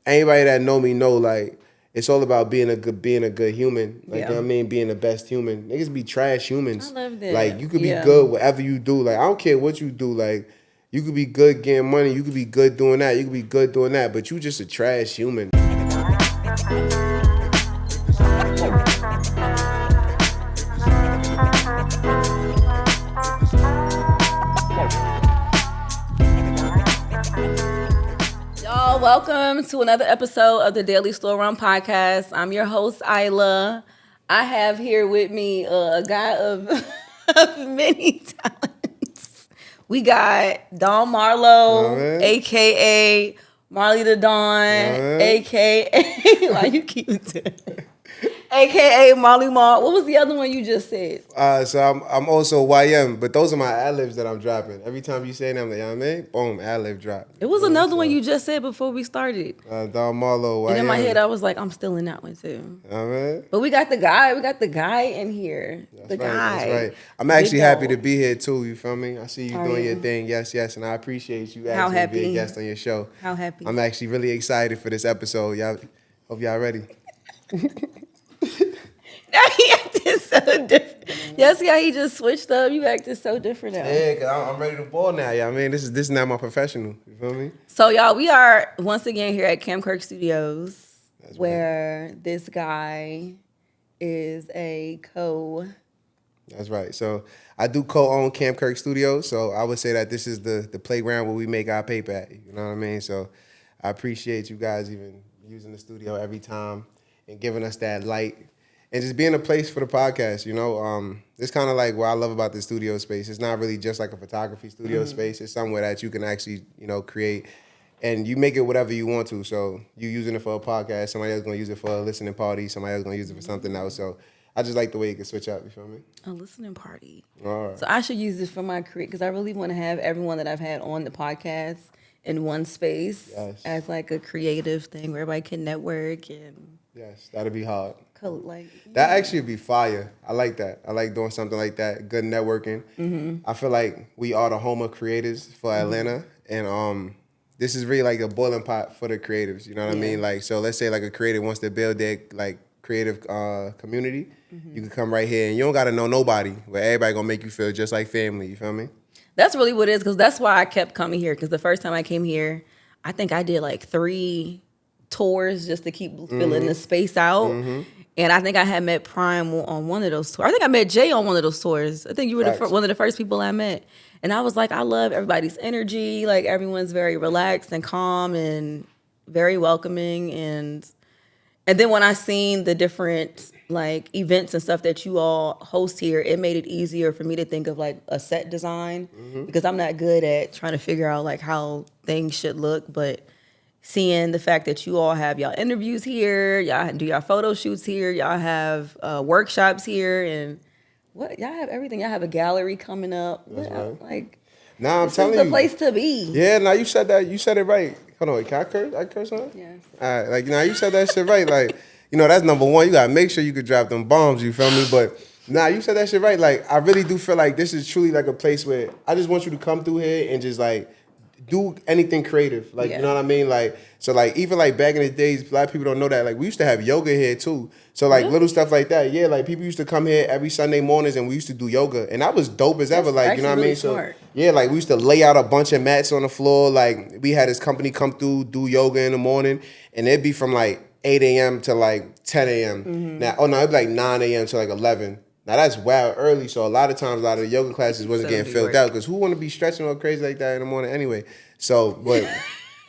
anybody that know me know, like, it's all about being a good human. Like, you know what I mean? Being the best human. Niggas be trash humans. I love that. Like, you could be good whatever you do. Like, I don't care what you do. Like, you could be good getting money. You could be good doing that. You could be good doing that. But you just a trash human. Y'all, welcome to another episode of the Daily Store Run Podcast. I'm your host, Aaila. I have here with me a guy of many talents. We got Don Marlowe, a.k.a. Marley the Don, a.k.a. Why you keep it? A.k.a. Marley Mar. What was the other one you just said? So I'm also YM, but those are my ad-libs that I'm dropping. Every time you say them, you know what I mean? Boom, ad-lib drop. It was another one you just said before we started. Don Marlowe, YM. And in my head, I was like, I'm still in that one too. Man. But we got the guy in here. That's right. I'm actually happy to be here too, you feel me? I see you doing your thing, yes, and I appreciate you actually being a guest on your show. How happy. I'm actually really excited for this episode. Y'all, hope y'all ready. Now he acted so different. Yes, yeah, he just switched up. You acted so different now. Yeah, because I'm ready to ball now. Yeah, I mean, this is now my professional. You feel me? So, y'all, we are once again here at CamKirk Studios, where this guy is a That's right. So I do co-own CamKirk Studios. So I would say that this is the playground where we make our paper at. You know what I mean? So I appreciate you guys even using the studio every time and giving us that light. And just being a place for the podcast, you know. It's kind of like what I love about the studio space. It's not really just like a photography studio space. It's somewhere that you can actually, you know, create. And you make it whatever you want to. So you using it for a podcast. Somebody else going to use it for a listening party. Somebody else going to use it for something else. So I just like the way you can switch up. You feel me? A listening party. All right. So I should use this for my career because I really want to have everyone that I've had on the podcast in one space as like a creative thing where everybody can network and... Yes, that'd be hard. That actually would be fire. I like that. I like doing something like that. Good networking. Mm-hmm. I feel like we are the home of creators for Atlanta, and this is really like a boiling pot for the creatives. You know what I mean? Like, so let's say like a creative wants to build their like creative community. Mm-hmm. You can come right here, and you don't got to know nobody, but everybody gonna make you feel just like family. You feel me? That's really what it is, because that's why I kept coming here. Because the first time I came here, I think I did like 3 tours just to keep filling the space out. Mm-hmm. And I think I had met Prime on one of those tours. I think I met Jay on one of those tours. I think you were one of the first people I met. And I was like, I love everybody's energy. Like, everyone's very relaxed and calm and very welcoming. And then when I seen the different like events and stuff that you all host here, it made it easier for me to think of like a set design, because I'm not good at trying to figure out like how things should look. But seeing the fact that you all have y'all interviews here, y'all do y'all photo shoots here, y'all have workshops here, and y'all have everything. Y'all have a gallery coming up. Like, nah, I'm telling you, this is the place to be. Yeah, now you said that. You said it right. Hold on, can I curse? I curse on it? Yes. All right, like, now you said that shit right. Like, you know, that's number one. You gotta make sure you could drop them bombs. You feel me? But nah, you said that shit right. Like, I really do feel like this is truly like a place where I just want you to come through here and just like do anything creative. Like, you know what I mean? Like, so like even like back in the days, a lot of people don't know that. Like, we used to have yoga here too. So like little stuff like that. Yeah, like people used to come here every Sunday mornings and we used to do yoga. And that was dope as ever. Like, you know what I mean? Smart. So yeah, like we used to lay out a bunch of mats on the floor. Like, we had this company come through, do yoga in the morning, and it'd be from like 8 a.m. to like 10 a.m. Mm-hmm. Now, it'd be like 9 a.m. to like 11. Now, that's wild early, so a lot of times, a lot of the yoga classes wasn't getting filled out, because who want to be stretching all crazy like that in the morning anyway? So, but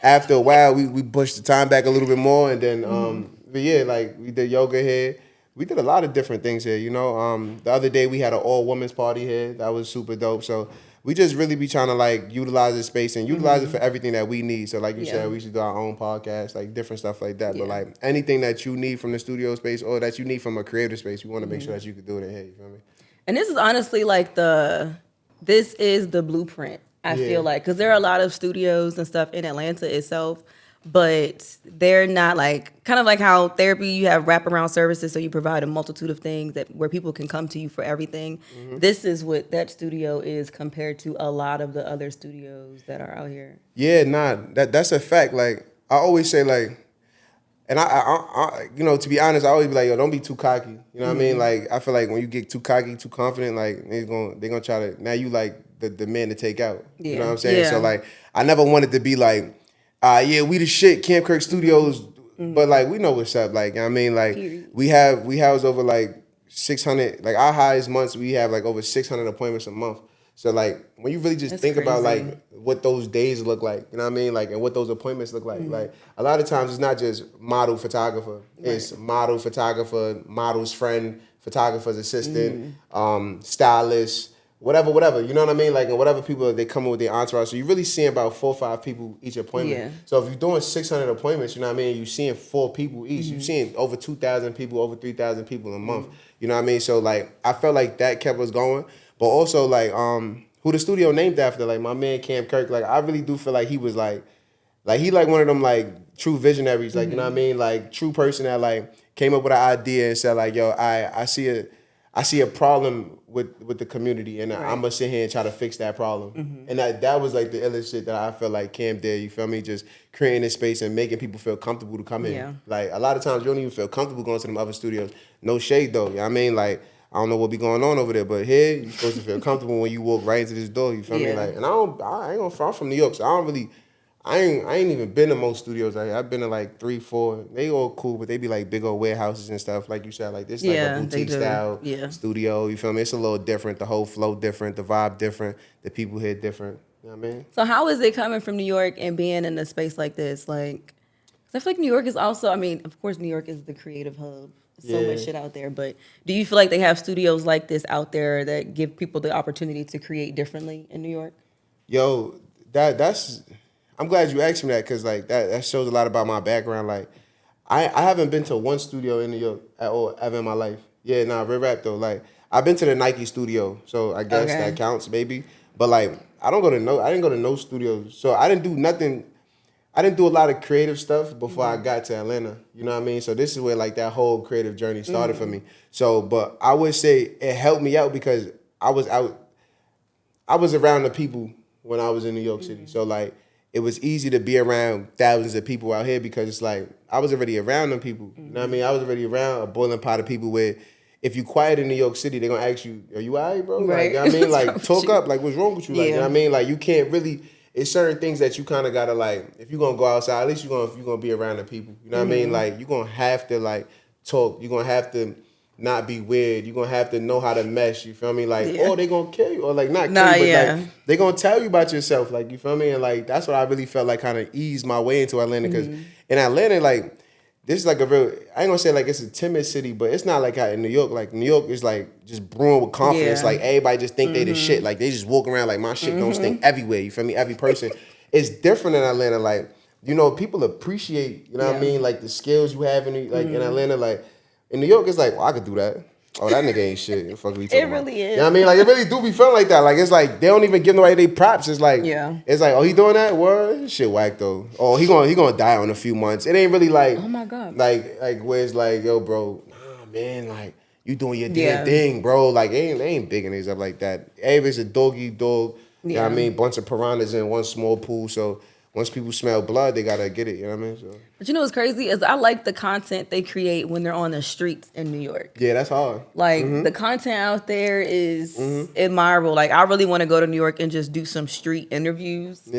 after a while, we pushed the time back a little bit more, and then, but yeah, like, we did yoga here. We did a lot of different things here, you know. The other day, we had an all-women's party here. That was super dope. So we just really be trying to, like, utilize the space and utilize it for everything that we need. So, like you said, we should do our own podcast, like, different stuff like that. But, like, anything that you need from the studio space or that you need from a creative space, we want to make sure that you can do it in here, you feel me? And this is honestly, like, this is the blueprint, I feel like. Because there are a lot of studios and stuff in Atlanta itself, but they're not like, kind of like how therapy, you have wraparound services, so you provide a multitude of things where people can come to you for everything. Mm-hmm. This is what that studio is compared to a lot of the other studios that are out here. Yeah, nah, that's a fact. Like, I always say, like, And you know, to be honest, I always be like, yo, don't be too cocky. You know what I mean? Like, I feel like when you get too cocky, too confident, like they're gonna try to, now you like the man to take out. Yeah. You know what I'm saying? Yeah. So like, I never wanted to be like, yeah, we the shit, CamKirk Studios, but like we know what's up. Like, I mean, like Period. we house over like 600. Like our highest months, we have like over 600 appointments a month. So like when you really just That's think about crazy. like what those days look like, you know what I mean? Like, and what those appointments look like a lot of times it's not just model photographer. It's model photographer, model's friend, photographer's assistant, stylist, whatever. You know what I mean? Like, and whatever people they come in with their entourage. So you really seeing about 4 or 5 people each appointment. Yeah. So if you're doing 600 appointments, you know what I mean? You're seeing 4 people each. You're seeing over 2,000 people, over 3,000 people a month. You know what I mean? So like, I felt like that kept us going. But also like, who the studio named after, like my man CamKirk, like I really do feel like he was like he like one of them like true visionaries, like you know what I mean, like true person that like came up with an idea and said like, yo, I see a problem with the community and I'm gonna sit here and try to fix that problem. And that was like the illest shit that I felt like Cam did. You feel me? Just creating this space and making people feel comfortable to come in. Yeah. Like a lot of times you don't even feel comfortable going to them other studios. No shade though. You know what I mean? Like I don't know what be going on over there, but here you're supposed to feel comfortable when you walk right into this door. You feel me? Like, and I ain't gonna front, I'm from New York, so I ain't even been to most studios out here. I've been to like 3, 4. They all cool, but they be like big old warehouses and stuff. Like you said, like this like a boutique style studio. You feel me? It's a little different. The whole flow different. The vibe different. The people here different. You know what I mean? So how is it coming from New York and being in a space like this? Like, 'cause I feel like New York is also, I mean, of course, New York is the creative hub. So much shit out there. But do you feel like they have studios like this out there that give people the opportunity to create differently in New York? Yo, that's I'm glad you asked me that because like that shows a lot about my background. Like I haven't been to one studio in New York at all ever in my life. Yeah, nah, real rap though. Like I've been to the Nike studio, so I guess that counts, maybe. But like I didn't go to no studios. So I didn't do nothing. I didn't do a lot of creative stuff before I got to Atlanta. You know what I mean? So this is where like that whole creative journey started for me. So, but I would say it helped me out because I was around the people when I was in New York City. So like it was easy to be around thousands of people out here because it's like I was already around them people. You know what I mean? I was already around a boiling pot of people where if you quiet in New York City, they're gonna ask you, are you all right, bro? Like, you know what I mean? Like talk up, like what's wrong with you? Like, you know what I mean? Like you can't really, it's certain things that you kind of gotta like, if you're gonna go outside, at least you're gonna be around the people. You know what I mean? Like you're gonna have to like talk, you're gonna have to not be weird. You're gonna have to know how to mesh. You feel me? Like, oh, they gonna kill you, or like not kill you, but like they gonna tell you about yourself. Like, you feel me? And like that's what I really felt like kind of eased my way into Atlanta because in Atlanta, like this is like a real. I ain't gonna say like it's a timid city, but it's not like how in New York. Like New York is like just brewing with confidence. Like everybody just think they the shit. Like they just walk around like my shit don't stink everywhere. You feel me? Every person. It's different in Atlanta. Like you know, people appreciate. You know what I mean? Like the skills you have in in Atlanta. Like in New York, it's like, well, I could do that. Oh, that nigga ain't shit. The fuck we talking about? It really is. You know what I mean? Like, it really do be feeling like that. Like, it's like, they don't even give nobody their props. It's like, it's like, oh, he doing that? What? Shit whack, though. Oh, he gonna die in a few months. It ain't really like, oh, my God. Like where it's like, yo, bro, nah, man, like, you doing your damn thing, bro. Like, they ain't bigging these up like that. Everybody's a doggy dog. You know what I mean? Bunch of piranhas in one small pool. So, once people smell blood, they gotta get it. You know what I mean? So. But you know what's crazy is I like the content they create when they're on the streets in New York. Yeah, that's hard. Like the content out there is admirable. Like I really want to go to New York and just do some street interviews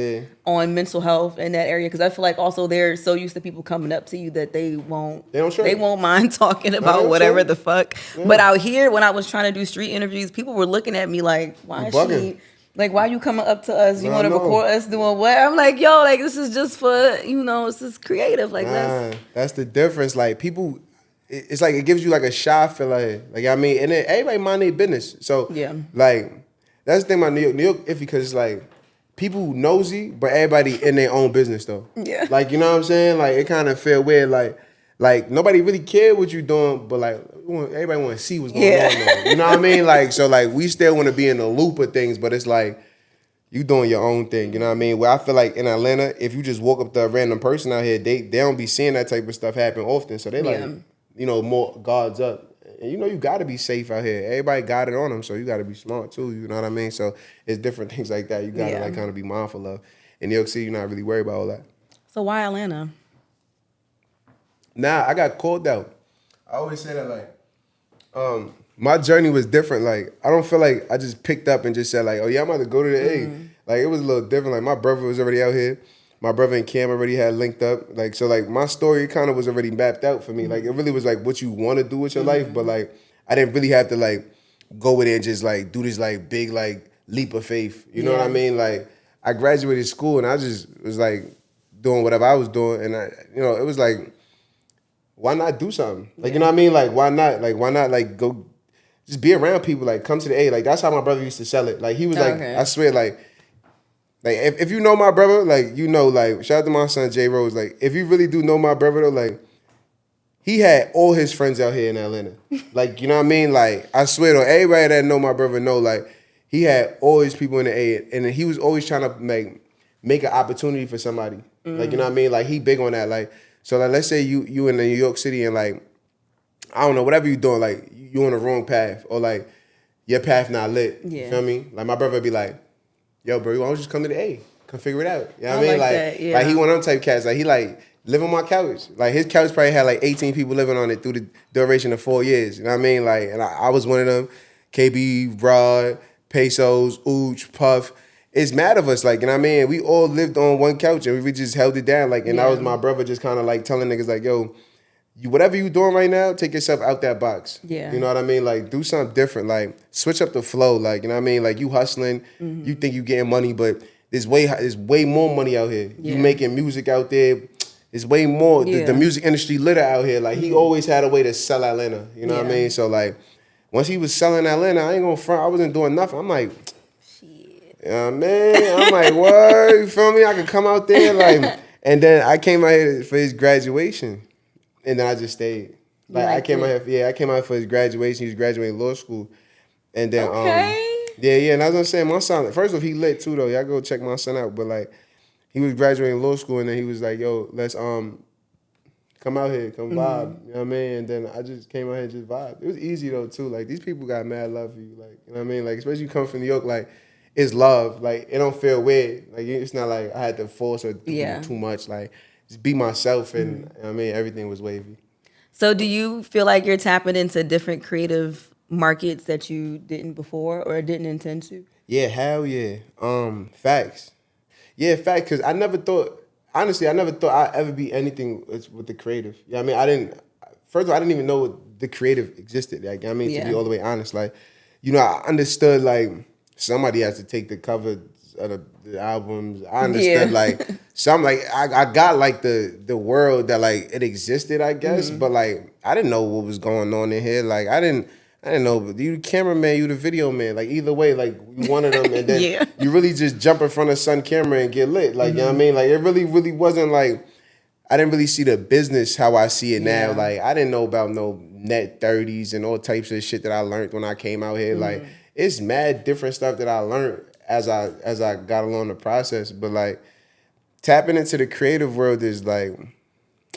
on mental health in that area because I feel like also they're so used to people coming up to you that they won't mind talking about whatever the fuck. Yeah. But out here when I was trying to do street interviews, people were looking at me like, why is she? Like, why you coming up to us? You want to record us doing what? I'm like, yo, like, this is just for, you know, it's just creative. Like, that's the difference. Like, people, it's like, it gives you, like, a shy feeling. Like, I mean, and then everybody mind their business. So, like, that's the thing about New York. New York iffy because it's like, people nosy, but everybody in their own business, though. Yeah. Like, you know what I'm saying? Like, it kind of feel weird. Like, nobody really care what you doing, but, like, everybody want to see what's going on, though. You know what I mean? Like, so, like, we still want to be in the loop of things, but it's like, you doing your own thing, you know what I mean? Where I feel like in Atlanta, if you just walk up to a random person out here, they don't be seeing that type of stuff happen often. So they like, you know, more guards up. And you know, you got to be safe out here. Everybody got it on them, so you got to be smart too, you know what I mean? So it's different things like that you got to like kind of be mindful of. In New York City, you're not really worried about all that. So why Atlanta? Nah, I got called out. I always say that my journey was different. Like I don't feel like I just picked up and just said like, oh yeah, I'm about to go to the A. Like it was a little different. Like my brother was already out here. My brother and Cam already had linked up. Like so like my story kind of was already mapped out for me. Like it really was like what you want to do with your life, but like I didn't really have to like go with it and just like do this like big like leap of faith. You know what I mean? Like I graduated school and I just was like doing whatever I was doing and it was like why not do something? Like you know what I mean? Like why not? Like why not like go just be around people, like come to the A. Like that's how my brother used to sell it. Like he was like, I swear, like if you know my brother, like you know, like shout out to my son J Rose. Like if you really do know my brother though, like he had all his friends out here in Atlanta. Like you know what I mean? Like I swear though, everybody that know my brother know like he had all his people in the A, and he was always trying to make an opportunity for somebody. Like you know what I mean? Like he big on that. Like so, like let's say you in New York City and like I don't know whatever you doing, like you on the wrong path or like your path not lit. You feel me? Like my brother would be like, yo, bro, why don't you just come to the A? Come figure it out. You know what I mean? Like he one of them type cats. Like he like live on my couch. Like his couch probably had like 18 people living on it through the duration of 4 years. You know what I mean? Like, and I was one of them. KB, Rod, Pesos, Ooch, Puff. It's mad of us. Like, you know what I mean? We all lived on one couch and we just held it down. Like, and that was my brother just kind of like telling niggas like, yo, whatever you doing right now, take yourself out that box. Yeah. You know what I mean? Like, do something different. Like, switch up the flow. Like, you know what I mean? Like, you hustling, you think you getting money, but there's way more money out here. You making music out there. There's way more. The music industry litter out here. Like, he always had a way to sell Atlanta. You know what I mean? So, like, once he was selling Atlanta, I ain't gonna front. I wasn't doing nothing. I'm like, shit. Yeah, man. I'm like, what? You feel me? I could come out there. Like, and then I came out here for his graduation. And then I just stayed. Like I came out here, I came out for his graduation. He was graduating law school. And then and I was gonna say my son, first off, he lit too though. Y'all go check my son out. But like he was graduating law school and then he was like, yo, let's come out here, come vibe. You know what I mean? And then I just came out here and just vibe. It was easy though too. Like these people got mad love for you. Like, you know what I mean? Like especially you come from New York, like it's love. Like it don't feel weird. Like it's not like I had to force or do too much. Like just be myself, and I mean everything was wavy. So, do you feel like you're tapping into different creative markets that you didn't before or didn't intend to? Yeah, hell yeah. Facts. Yeah, facts. Because I never thought I'd ever be anything with the creative. Yeah, you know I mean, first of all, I didn't even know the creative existed. Like, I mean, to be all the way honest, like, you know, I understood like somebody has to take the cover of the albums. I understood like some like I got like the world that like it existed, I guess, but like I didn't know what was going on in here. Like I didn't know, but you the cameraman, you the video man. Like either way, like you one of them, and then you really just jump in front of sun camera and get lit. Like you know what I mean? Like it really wasn't like I didn't really see the business how I see it now. Like I didn't know about no net 30s and all types of shit that I learned when I came out here. Like it's mad different stuff that I learned as I got along the process. But like tapping into the creative world is like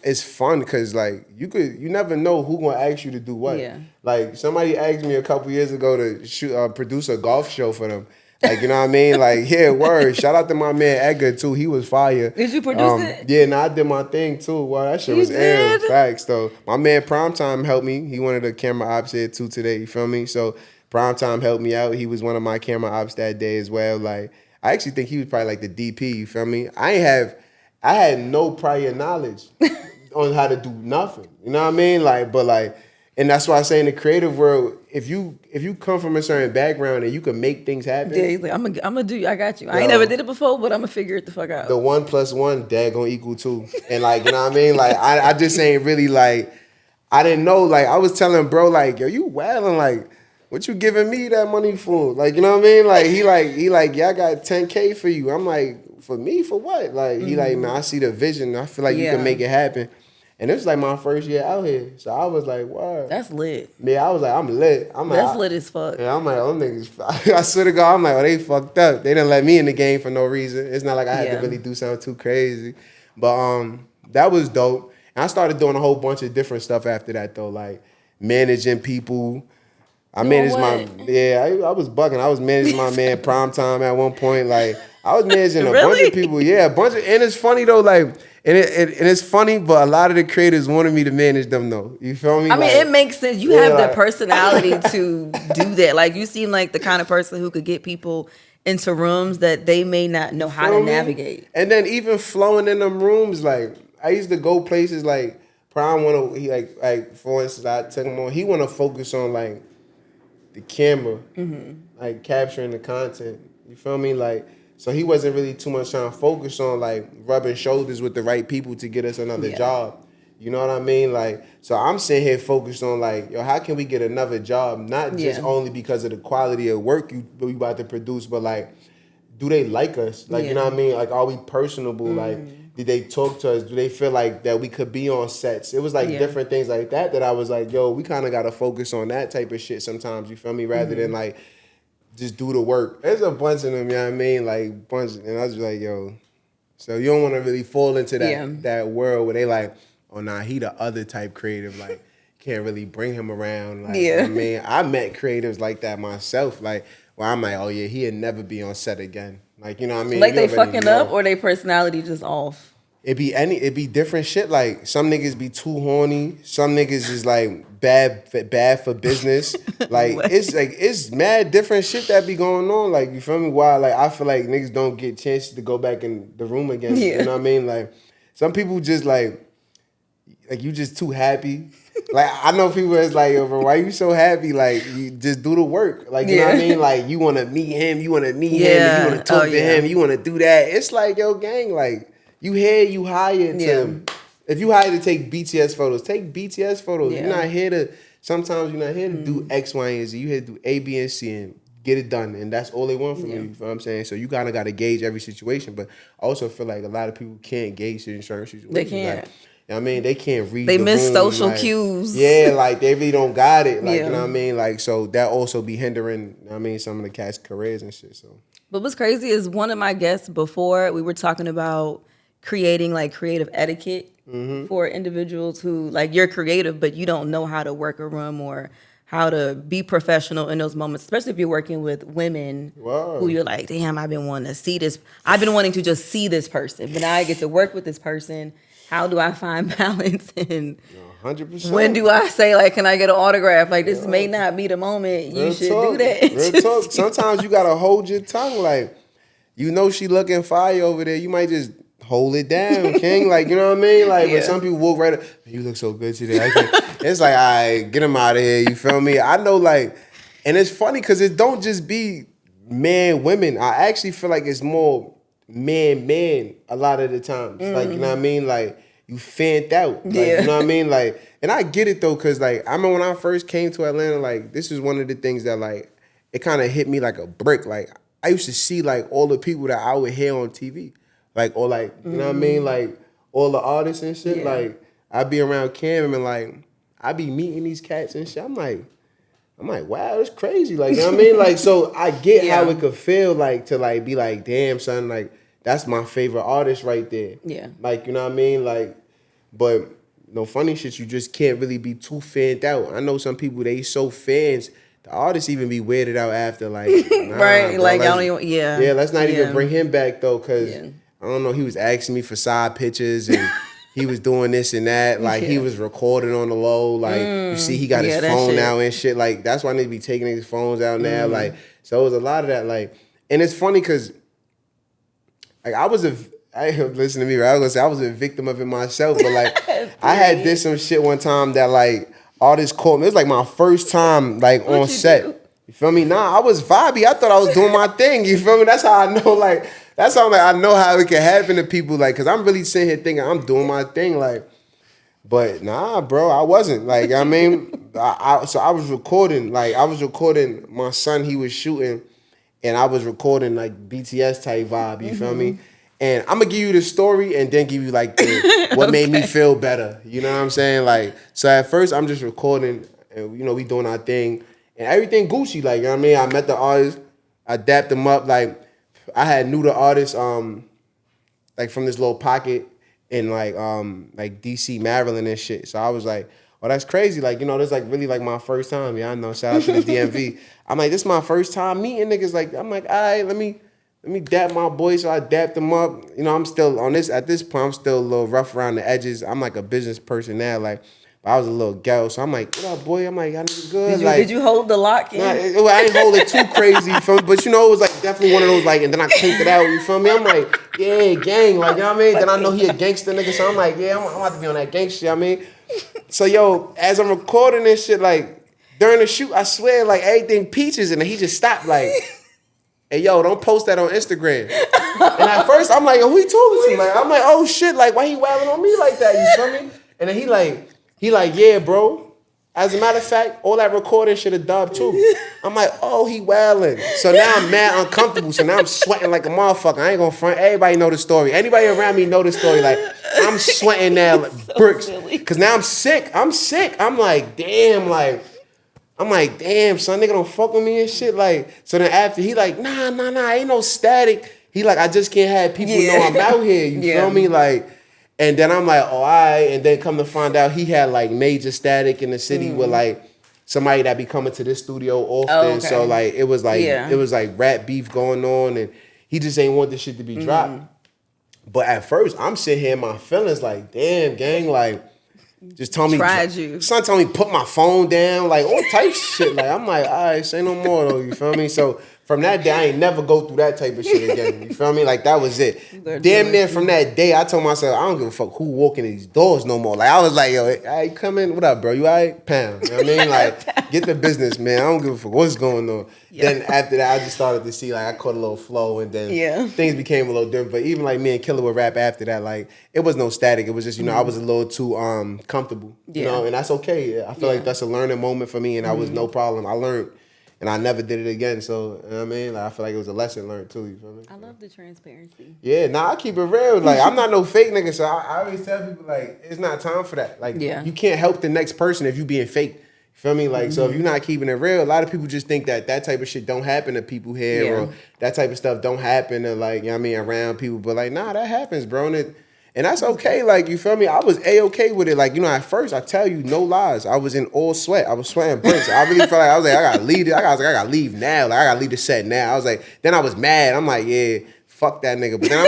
it's fun because like you never know who gonna ask you to do what. Like somebody asked me a couple years ago to produce a golf show for them. Like, you know what I mean? Like, yeah, word. Shout out to my man Edgar too. He was fire. Did you produce it? Yeah, I did my thing too. Wow, that shit was ill. Facts though. My man Primetime helped me. He wanted the camera ops here too today. You feel me? So Primetime helped me out. He was one of my camera ops that day as well. Like, I actually think he was probably like the DP. You feel me? I had no prior knowledge on how to do nothing. You know what I mean? Like, but like. And that's why I say in the creative world, if you come from a certain background and you can make things happen. Yeah, he's like, I'm gonna do. I got you. I ain't never did it before, but I'm gonna figure it the fuck out. The 1 + 1, dad gonna equal 2. And like, you know what I mean? Like, I just ain't really like. I didn't know. Like, I was telling bro, like, yo, you wildin', like, what you giving me that money for? Like, you know what I mean? Like, he like, yeah, I got 10K for you. I'm like, for me, for what? Like, he like, man, I see the vision. I feel like you can make it happen. And it was like my first year out here. So I was like, wow. That's lit. Yeah, I was like, I'm lit. That's lit as fuck. Yeah, I'm like, them niggas, I swear to God, I'm like, oh, they fucked up. They didn't let me in the game for no reason. It's not like I had to really do something too crazy. But that was dope. And I started doing a whole bunch of different stuff after that, though, like managing people. I managed I was bugging. I was managing my man Primetime at one point. Like, I was managing a bunch of people. Yeah, a bunch of, and it's funny, though, like, And it's funny, but a lot of the creators wanted me to manage them though. You feel me? I mean, it makes sense. You have the personality to do that. Like, you seem like the kind of person who could get people into rooms that they may not know how to navigate. And then even flowing in them rooms, like I used to go places like Prime he like for instance, I took him on. He want to focus on like the camera, like capturing the content. You feel me? Like, so he wasn't really too much trying to focus on like rubbing shoulders with the right people to get us another job. You know what I mean? Like, so I'm sitting here focused on like, yo, how can we get another job? Not just only because of the quality of work we about to produce, but like, do they like us? Like, you know what I mean? Like, are we personable? Like, did they talk to us? Do they feel like that we could be on sets? It was like different things like that I was like, yo, we kind of got to focus on that type of shit sometimes, you feel me? Rather than like, just do the work. There's a bunch of them, you know what I mean? Like, bunch, and I was just like, yo, so you don't want to really fall into that world where they like, oh, nah, he the other type creative, like, can't really bring him around. Like, you know what I mean? I met creatives like that myself, like, well, I'm like, oh yeah, he'd never be on set again. Like, you know what I mean? Like, they fucking up or their personality just off? It be different shit. Like, some niggas be too horny. Some niggas is like bad for business. Like, it's mad different shit that be going on. Like, you feel me? Why? Like, I feel like niggas don't get chances to go back in the room again. You know what I mean? Like, some people just like you just too happy. Like, I know people that's like, yo, bro, why you so happy? Like, you just do the work. Like, you know what I mean? Like, you want to meet him, you want to meet him, you want to talk to him, you want to do that. It's like, yo, gang, like, you hired to, if you hired to take BTS photos, take BTS photos. You're not here to, sometimes you're not here to do X, Y, and Z. You're here to do A, B, and C and get it done. And that's all they want from you. You know what I'm saying? So you kind of got to gauge every situation. But I also feel like a lot of people can't gauge certain situations. They can't. Like, you know what I mean? They can't read They the miss room, social like, cues. Yeah, like, they really don't got it. Like, you know what I mean? Like, so that also be hindering, you know what I mean, some of the cats' careers and shit, so. But what's crazy is one of my guests before, we were talking about creating like creative etiquette for individuals who, like, you're creative, but you don't know how to work a room or how to be professional in those moments, especially if you're working with women who you're like, damn, I've been wanting to see this. I've been wanting to just see this person, but now I get to work with this person. How do I find balance? And 100%. when do I say, like, can I get an autograph? Like, this may not be the moment. You should do that. Real talk. Sometimes you got to hold your tongue. Like, you know she looking fire over there. You might just hold it down, king. Like, you know what I mean? Like, but some people walk right up, you look so good today. It's like, all right, get him out of here. You feel me? I know, like, and it's funny because it don't just be man, women. I actually feel like it's more man a lot of the times. Like, you know what I mean? Like, you fanned out. Like, you know what I mean? Like, and I get it though, because like, I remember when I first came to Atlanta, like, this is one of the things that like, it kind of hit me like a brick. Like, I used to see like all the people that I would hear on TV. Like, or like, you know what I mean? Like, all the artists and shit. Like, I'd be around Cam and like, I'd be meeting these cats and shit. I'm like, wow, it's crazy. Like, you know what I mean? Like, so I get how it could feel like to like be like, damn, son, like, that's my favorite artist right there. Yeah. Like, you know what I mean? Like, but no funny shit, you just can't really be too fanned out. I know some people, they so fans, the artists even be weirded out after, like, nah, right, bro, like, I don't even, yeah, let's not even bring him back though, because I don't know, he was asking me for side pictures and he was doing this and that. Like, he was recording on the low. Like, you see he got his phone out and shit. Like, that's why they be taking his phones out now. Like, so it was a lot of that. Like, and it's funny because, like, listen to me, right? I was gonna say I was a victim of it myself, but like, I did some shit one time that like artists called me. It was like my first time like on set. You feel me? Nah, I was vibey. I thought I was doing my thing. You feel me? That's how I know. Like, that's how I know how it can happen to people. Like, cause I'm really sitting here thinking I'm doing my thing. Like, but nah, bro, I wasn't. Like, I mean, so I was recording. Like, I was recording my son. He was shooting, and I was recording like BTS type vibe. You feel me? And I'm gonna give you the story and then give you like what made me feel better. You know what I'm saying? Like, so at first I'm just recording, and you know we doing our thing, and everything Gucci. Like, you know what I mean? I met the artist, I dapped them up. Like, I had knew the artist, like from this little pocket in like DC, Maryland and shit. So I was like, oh, that's crazy. Like, you know, this is like really like my first time. Yeah, I know. Shout out to the DMV. I'm like, this is my first time meeting niggas. Like, I'm like, all right, let me let me dap my boy. So I dapped him up. You know, I'm still on this, at this point, I'm still a little rough around the edges. I'm like a business person now. Like, I was a little ghetto. So I'm like, what up, boy? I'm like, y'all niggas good? Did you hold the lock in? Nah, I ain't hold it too crazy, you feel me? But you know, it was like definitely one of those, like, and then I kinked it out, you feel me? I'm like, yeah, gang, like, you know what I mean? Then I know he a gangster nigga, so I'm like, yeah, I'm about to be on that gangster, you know what I mean? So, yo, as I'm recording this shit, like, during the shoot, I swear, like, everything peaches, and then he just stopped, like, hey, yo, don't post that on Instagram. And at first, I'm like, yo, who he talking to? Like, I'm like, oh, shit, like, why he wilding on me like that, you feel me? And then he like, yeah, bro. As a matter of fact, all that recording should have dubbed too. I'm like, oh, he wilding. So now I'm mad uncomfortable. So now I'm sweating like a motherfucker. I ain't gonna front. Everybody know the story. Anybody around me know the story. Like, I'm sweating now like So bricks. silly. Cause now I'm sick. I'm like, damn, son, nigga don't fuck with me and shit. Like, so then after he like, nah, ain't no static. He like, I just can't have people know I'm out here. You feel me? Like, and then I'm like, oh, all right. And then come to find out he had like major static in the city with like somebody that be coming to this studio often. Oh, okay. So like it was like rap beef going on, and he just ain't want this shit to be dropped. But at first, I'm sitting here in my feelings like, damn, gang, like, just told me, son told me put my phone down, like all types of shit. Like I'm like, all right, say no more though. You feel me? So from that day, I ain't never go through that type of shit again. You feel me? Like that was it. Damn near from that day, I told myself I don't give a fuck who walking in these doors no more. Like I was like, yo, all right, come in. What up, bro? You all right? Pound. You know what I mean? Like get the business, man. I don't give a fuck what's going on. Yeah. Then after that, I just started to see like I caught a little flow, and then things became a little different. But even like me and Killer would rap after that, like it was no static. It was just I was a little too comfortable, you know, and that's okay. I feel like that's a learning moment for me, and I was no problem. I learned. And I never did it again, so, you know what I mean? Like, I feel like it was a lesson learned, too, you feel me? I love the transparency. Yeah, I keep it real. Like, I'm not no fake nigga, so I always tell people, like, it's not time for that. Like, you can't help the next person if you being fake. You feel me? Like, so if you're not keeping it real, a lot of people just think that type of shit don't happen to people here, or that type of stuff don't happen to, like, you know what I mean, around people. But, like, nah, that happens, bro. And that's okay, like, you feel me? I was A-okay with it. Like, you know, at first, I tell you, no lies. I was in all sweat. I was sweating bricks. I really felt like, I gotta leave it. I gotta leave now. Like, I gotta leave the set now. I was like, then I was mad. I'm like, yeah, fuck that nigga. But then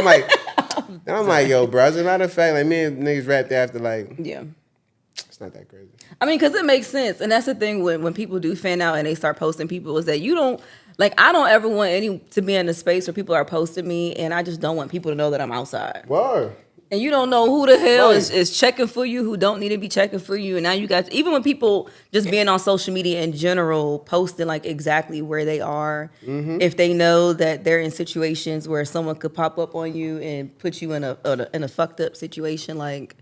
I'm like, yo, bro, as a matter of fact, like, me and niggas rapped after, like, it's not that crazy. I mean, because it makes sense. And that's the thing when people do fan out and they start posting people is that you don't, like, I don't ever want any to be in a space where people are posting me, and I just don't want people to know that I'm outside. Word. And you don't know who the hell is checking for you, who don't need to be checking for you. And now you got, even when people just being on social media in general, posting like exactly where they are, if they know that they're in situations where someone could pop up on you and put you in a fucked up situation, like,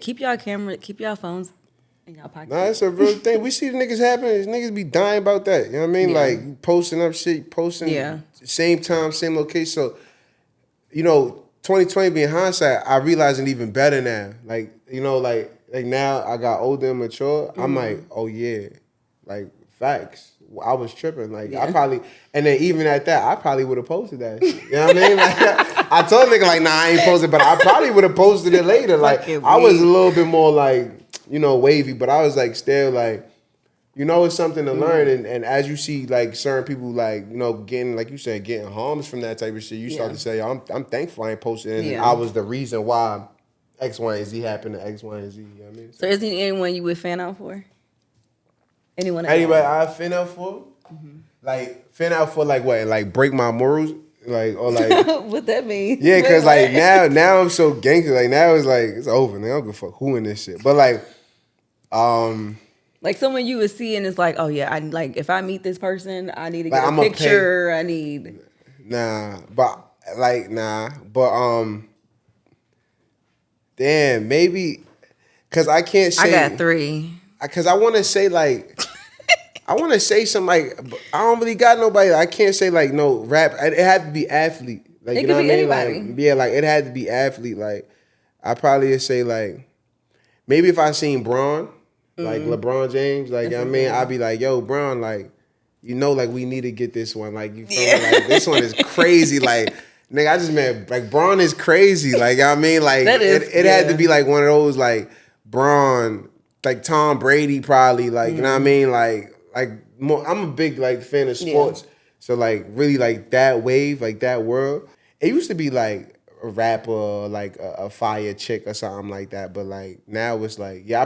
keep y'all phones in y'all pocket. Nah, it's a real thing. We see the niggas happen. These niggas be dying about that. You know what I mean? Like, posting up shit, same time, same location. So, you know, 2020 being hindsight, I realize it even better now. Like, you know, like now I got older and mature. I'm like, oh yeah, like facts. I was tripping. Like I probably, and then even at that, I probably would have posted that. You know what I mean? Like I told nigga like, nah, I ain't posted, but I probably would have posted it later. Like I was a little bit more like, you know, wavy, but I was like still like, you know, it's something to learn, and as you see, like, certain people, like, you know, getting, like you said, getting harms from that type of shit, you start to say, I'm thankful I ain't posted, and I was the reason why X, Y, and Z happened to X, Y, and Z, you know what I mean? So is there anyone you would fan out for? Anyone I fan out for? Like, fan out for, like, what, like, break my morals? Like, or like... What that mean? Yeah, because, like, now I'm so gangster, like, now it's, like, it's over, man, I don't give a fuck who in this shit, but, like, like someone you would see and it's like, oh yeah, I like if I meet this person, I need to get a picture. I need damn, maybe because I can't say I got 3. Because I want to say like I want to say something like I don't really got nobody. I can't say like no rap. It had to be athlete. Like it you know could what I be mean? anybody. Like yeah, like it had to be athlete. Like I probably would say like maybe if I seen Braun. Like LeBron James, like, you know what I mean? I'd be like, yo, Bron, like, you know, like, we need to get this one. Like, you feel me? Like, this one is crazy. Like, nigga, I just met, like, Bron is crazy. Like, you know what I mean? Like, it had to be, like, one of those, Bron, like, Tom Brady probably, like, you know what I mean? Like more, I'm a big, like, fan of sports. So like really like that wave, like that world. It used to be like a rapper, like a fire chick or something like that. But like now it's like, yeah,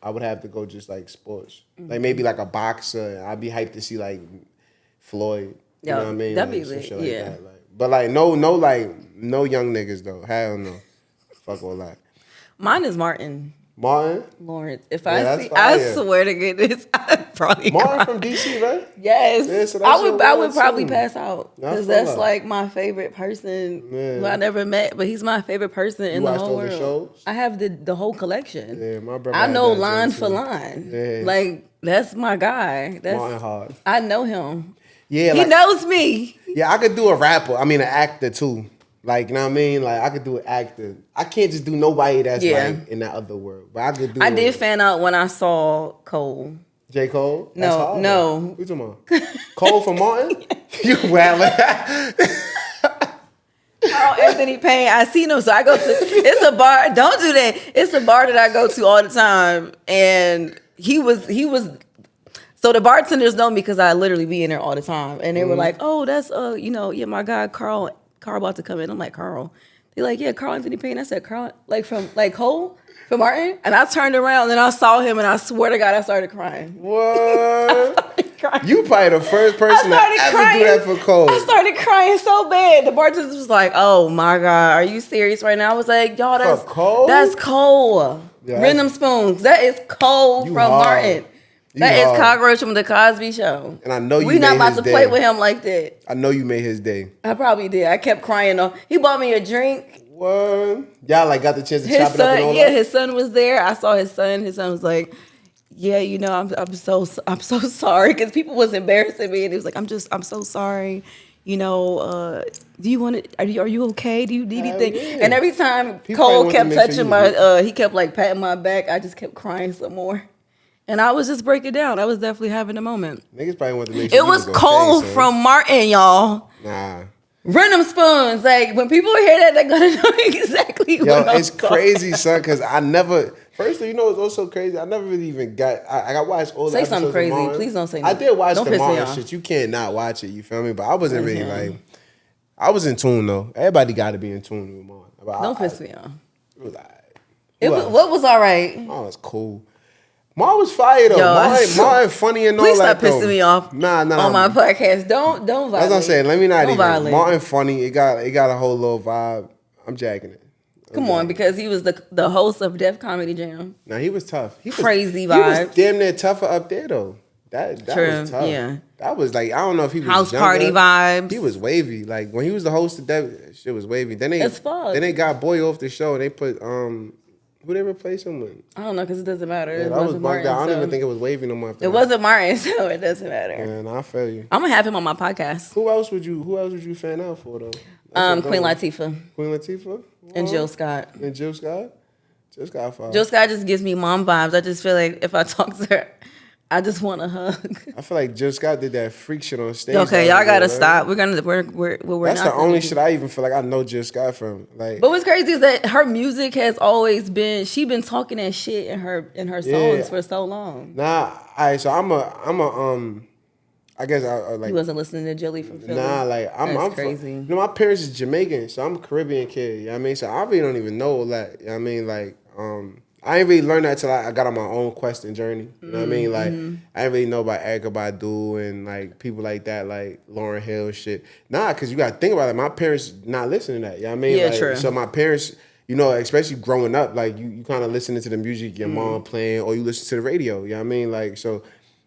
I would have to go just like sports. Like maybe like a boxer. I'd be hyped to see like Floyd. You know what I mean? That'd Like be some lit. shit like Yeah. that. Like, but like no young niggas though. Hell no. Fuck all that. Mine is Martin Martin? Lawrence. If Yeah, I that's see, fire. I swear to goodness, I'd probably Martin cry. from DC, right? Yes, Yeah, so that I shit would wild, probably too. pass out Yeah, I because feel that's that. like my favorite person Yeah. who I never met, but he's my favorite person in the watched whole all the world. shows? I have the whole collection. Yeah, my brother I had know that line joint, for too. line. Yeah. Like that's my guy. That's Martin Hard. I know him. Yeah, He like, knows me. yeah, I could do a rapper. I mean, an actor too. Like, you know what I mean? Like, I could do an actor. I can't just do nobody that's like in that other world. But I could do. I did fan out when I saw Cole. J. Cole. No, That's hard, no. though. What you talking about? Cole from Martin? You wildin'. Carl Anthony Payne. I seen him, so I go to. It's a bar. Don't do that. It's a bar that I go to all the time, and he was. So the bartenders know me because I literally be in there all the time, and they were like, "Oh, that's yeah, my guy Carl about to come in." I'm like, "Carl." They're like, "Yeah, Carl Anthony Payne." I said, "Carl, like from like Cole from Martin," and I turned around and I saw him, and I swear to God, I started crying. What? Crying. You probably the first person to ever do that for Cole. I started crying so bad. The bartender was like, "Oh my God, are you serious right now?" I was like, "Y'all, that's Cole? That's Cole. Yeah, Rhythm Spoons. That is Cole from hard. Martin. That is Cockroach from the Cosby Show." And I know you we not made about his to day. play with him like that. I know you made his day. I probably did. I kept crying though. He bought me a drink. What? Y'all like got the chance to His chop it up and son, all yeah, that? his son was there. I saw his son. His son was like, "Yeah, I'm so sorry," because people was embarrassing me, and he was like, I'm so sorry. Do you want to? Are you okay? Do you need anything? Yeah. And every time People Cole want to kept make sure touching you my, he kept like patting my back. I just kept crying some more, and I was just breaking down. I was definitely having a moment. Niggas probably want to make sure It was Cole from Martin, y'all. Nah. Rhythm Spoons. Like when people hear that, they're gonna know exactly what I'm It's talking crazy, son, because I never. First of all, it's also crazy. I never really even got. I got watched all the Say something episodes crazy. of Martin. Please don't say I nothing. did watch Don't the piss me Martin off. shit. You can't not watch it. You feel me? But I wasn't really Mhm. like. I was in tune though. Everybody got to be in tune with Martin. But Don't piss me off. It was alright. What was all right? Martin was cool. Martin was fire though. Yo, Martin funny and all Please that. stop pissing me off. Nah. On my podcast, don't violate. That's what I'm saying. Let me not Don't even. violate. Martin funny. It got a whole little vibe. I'm jacking it. Come on, because he was the host of Def Comedy Jam. Now he was tough. He was, Crazy He vibes. was damn near tougher up there though. That True, was tough. yeah. That was like I don't know if he was House younger. party vibes. He was wavy. Like when he was the host of that shit was wavy. Then As fuck. they got Boy off the show and they put who they replace him with? I don't know because it doesn't matter. Yeah, It that was wasn't bugged Martin. out. I don't So. even think it was wavy no more after It that. wasn't Martin, so it doesn't matter. And I feel you. I'm gonna have him on my podcast. Who else would you fan out for though? That's a good Queen one. Latifah Queen Latifah? and Jill Scott. And Jill Scott? Jill Scott fire. Jill Scott just gives me mom vibes. I just feel like if I talk to her, I just want a hug. I feel like Jill Scott did that freak shit on stage. Okay, the y'all other gotta day, right? stop. We're That's not the only gonna shit I even feel like I know Jill Scott from. Like, But what's crazy is that her music has always been. She been talking that shit in her songs Yeah. for so long. nah. Alright, so I'm a I guess I like. He wasn't listening to Jilly from Philly. Nah, like I'm That's from, crazy. my parents is Jamaican, so I'm a Caribbean kid. You know what I mean? So I really don't even know all that. You know what I mean? Like, I ain't really learned that till I got on my own quest and journey. You know what I mean? Like, I didn't really know about Erykah Badu and like people like that, like Lauryn Hill shit. Nah, because you gotta think about it. My parents not listening to that. You know what I mean? Yeah, like, true. So my parents, especially growing up, like you kind of listening to the music your mom playing, or you listen to the radio. You know what I mean? Like, so.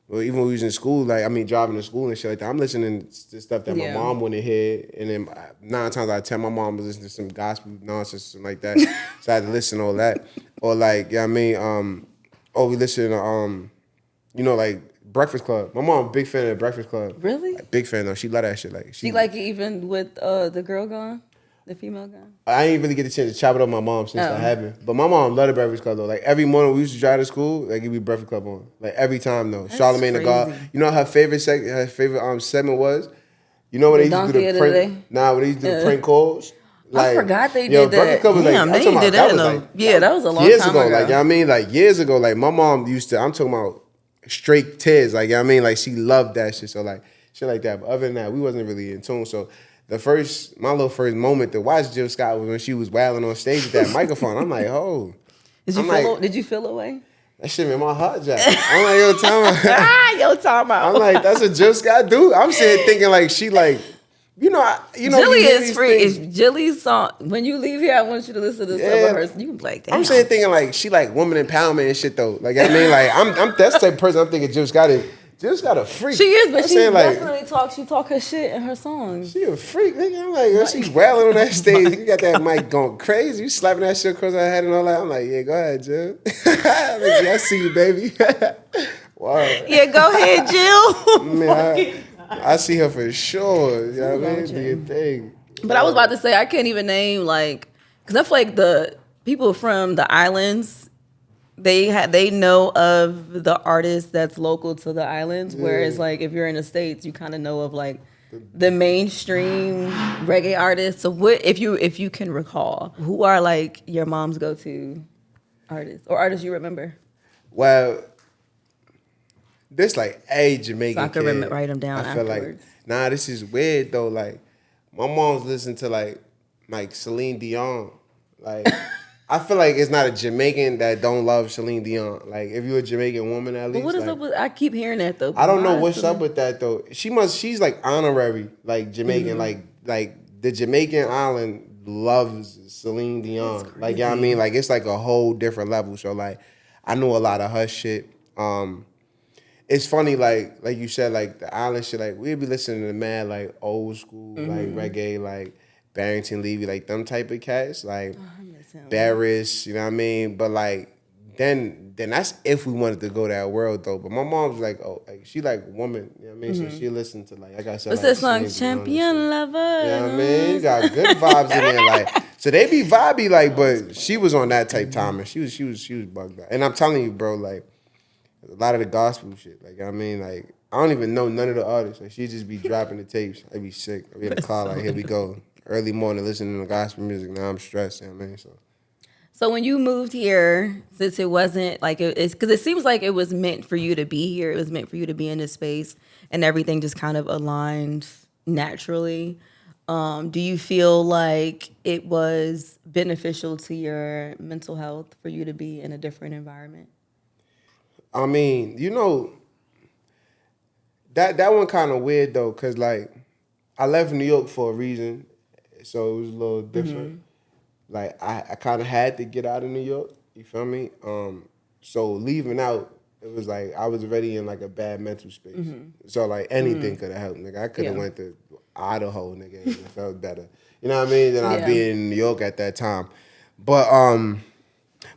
Well, even when we was in school, driving to school and shit like that, I'm listening to stuff that my mom wouldn't hear. And then 9 times out of 10, my mom was listening to some gospel nonsense, something like that. So I had to listen to all that. Or like, you know what I mean? We listen to, like Breakfast Club. My mom a big fan of the Breakfast Club. Really? Like, big fan though. She love that shit. Like She like it even with the girl gone, the female gone. I ain't really get the chance to chop it up with my mom since that happened. But my mom loved the Breakfast Club though. Like every morning we used to drive to school, like it'd be Breakfast Club on. Like every time though. Charlamagne the God. crazy. You know her favorite segment was? You know when they used to do Donkey the of the prank? Day? Nah, when they used to do the prank calls. I forgot they yo, did that. Breakfast Club was Damn, I'm they talking did about- that was in that was a long years time ago. ago. Like, you know what I mean? Like years ago, like my mom used to, I'm talking about straight tears. Like, you know what I mean? Like she loved that shit. So like shit like that. But other than that, we wasn't really in tune. So my little first moment to watch Jill Scott was when she was wailing on stage with that microphone. I'm like, oh. Did you feel away? That shit made my heart jack. I'm like, yo, time out. Yo, time out. I'm like, that's what Jill Scott do. I'm sitting thinking like she like, Jilly is free. It's Jilly's song. When you leave here, I want you to listen to some of hers. You can be like, damn. I'm sitting thinking like she like woman empowerment and shit though. Like I mean, like I'm that's the type of person I'm thinking Jill Scott is. Jill Scott a freak. She is, but she definitely talk her shit in her songs. She a freak, nigga. I'm like, she's wailing on that stage. You got that mic going crazy. You slapping that shit across her head and all that. I'm like, yeah, go ahead, Jill. Like, yeah, I see you, baby. Wow. Yeah, go ahead, Jill. Man, I see her for sure. You know what I mean? Do your thing. But I was about to say, I can't even name like, because I feel like the people from the islands, they know of the artist that's local to the islands, whereas like if you're in the States, you kind of know of like the mainstream reggae artists. So what if you can recall, who are like your mom's go-to artists or artists you remember? Well, this like a Jamaican so I could write them down. I feel afterwards. like this is weird though. Like my mom's listening to like Celine Dion, like. I feel like it's not a Jamaican that don't love Celine Dion. Like, if you're a Jamaican woman, at least. But what is up with? I keep hearing that though. I don't know what's up with that though. She's like honorary, like Jamaican, like the Jamaican island loves Celine Dion. Like, you know what I mean? Like, it's like a whole different level. So like, I know a lot of her shit. It's funny, like you said, like the island shit. Like we'd be listening to mad like old school, like reggae, like Barrington Levy, like them type of cats, like. Barris, you know what I mean? But like then that's if we wanted to go that world though. But my mom's like, oh, like she like woman, you know what I mean? So she listened to like I said, what's like, that song? Champion Lover. You know what I mean? You got good vibes in there, like so they be vibey, like, but she was on that type time and she was bugged out. And I'm telling you, bro, like a lot of the gospel shit, like I mean, like I don't even know none of the artists. Like she just be dropping the tapes. I'd be sick. I'd be in the car, like, here we go. Early morning listening to gospel music. Now I'm stressed, you know what I mean? So when you moved here, since it wasn't like it's because it seems like it was meant for you to be here. It was meant for you to be in this space, and everything just kind of aligned naturally. Do you feel like it was beneficial to your mental health for you to be in a different environment? I mean, that one kind of weird though, cause like I left New York for a reason, so it was a little different. Like, I kind of had to get out of New York, you feel me? So leaving out, it was like I was already in like a bad mental space. So like anything could have helped, nigga. I could have went to Idaho, nigga, and it felt better. You know what I mean? Than I being in New York at that time. But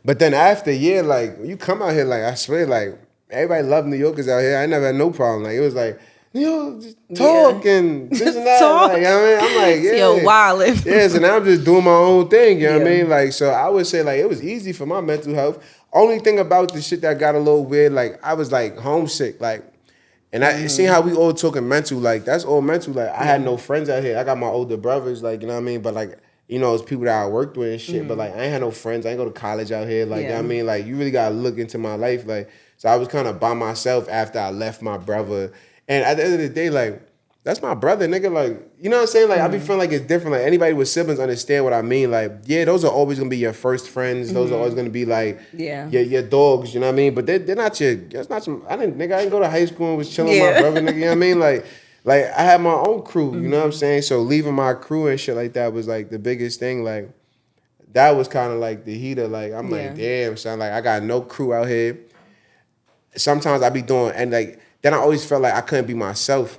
then after a year, like when you come out here, like I swear, like everybody love New Yorkers out here. I never had no problem. Like it was like, just talk and this and that. Talk. Like, you know what I mean? I'm like, yeah. Yo, wildin'. Yeah, so now I'm just doing my own thing, you know what I mean? Like, so I would say, like, it was easy for my mental health. Only thing about the shit that got a little weird, like, I was, like, homesick, like, and I see how we all talking mental, like, that's all mental. Like, I had no friends out here. I got my older brothers, like, you know what I mean? But, like, it's people that I worked with and shit, but, like, I ain't had no friends. I ain't go to college out here, like, you know what I mean? Like, you really got to look into my life, like, so I was kind of by myself after I left my brother. And at the end of the day, like, that's my brother, nigga. Like, you know what I'm saying? Like, I be feeling like it's different. Like, anybody with siblings understand what I mean. Like, yeah, those are always gonna be your first friends. Those are always gonna be like, your dogs. You know what I mean? But they're not your. That's not your. I didn't go to high school and was chilling with my brother, nigga. You know what I mean? Like I had my own crew. You know what I'm saying? So leaving my crew and shit like that was like the biggest thing. Like, that was kind of like the heater. Like, I'm like, damn, son. Like, I got no crew out here. Sometimes I be doing and like. Then I always felt like I couldn't be myself.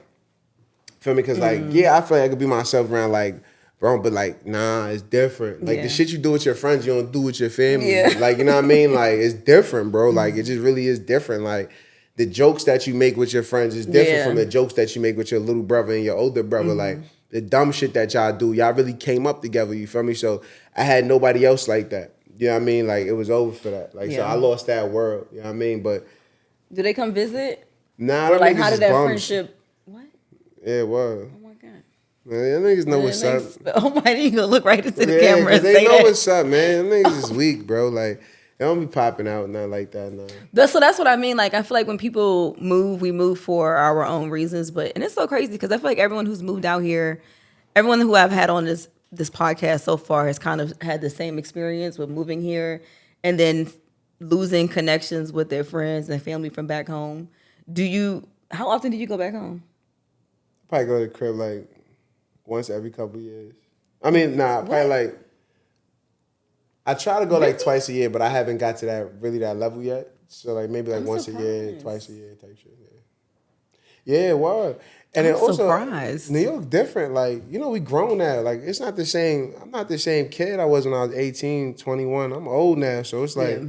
Feel me? Because, like, I feel like I could be myself around, like, bro, but, like, nah, it's different. Like, the shit you do with your friends, you don't do with your family. Yeah. Like, you know what I mean? Like, it's different, bro. Like, it just really is different. Like, the jokes that you make with your friends is different from the jokes that you make with your little brother and your older brother. Like, the dumb shit that y'all do, y'all really came up together, you feel me? So, I had nobody else like that. You know what I mean? Like, it was over for that. Like, so I lost that world. You know what I mean? But... Do they come visit? Nah, or like how did that friendship? What? Yeah, it was. Oh my god. Man, them niggas know what's up. Oh my, you gonna look right into the camera and they say know that. What's up, man. Them niggas is weak, bro. Like They don't be popping out, nothing like that, no. So that's what I mean. Like, I feel like when people move, we move for our own reasons. And it's so crazy because I feel like everyone who's moved out here, everyone who I've had on this podcast so far has kind of had the same experience with moving here and then losing connections with their friends and family from back home. How often do you go back home? Probably go to the crib like once every couple years. I mean, probably like, I try to go like twice a year, but I haven't got to that level yet. So like maybe like once a year, twice a year type shit. Yeah, wow. And then also, surprised. New York different. Like, we grown now. Like, it's not the same. I'm not the same kid I was when I was 18, 21. I'm old now, so it's like,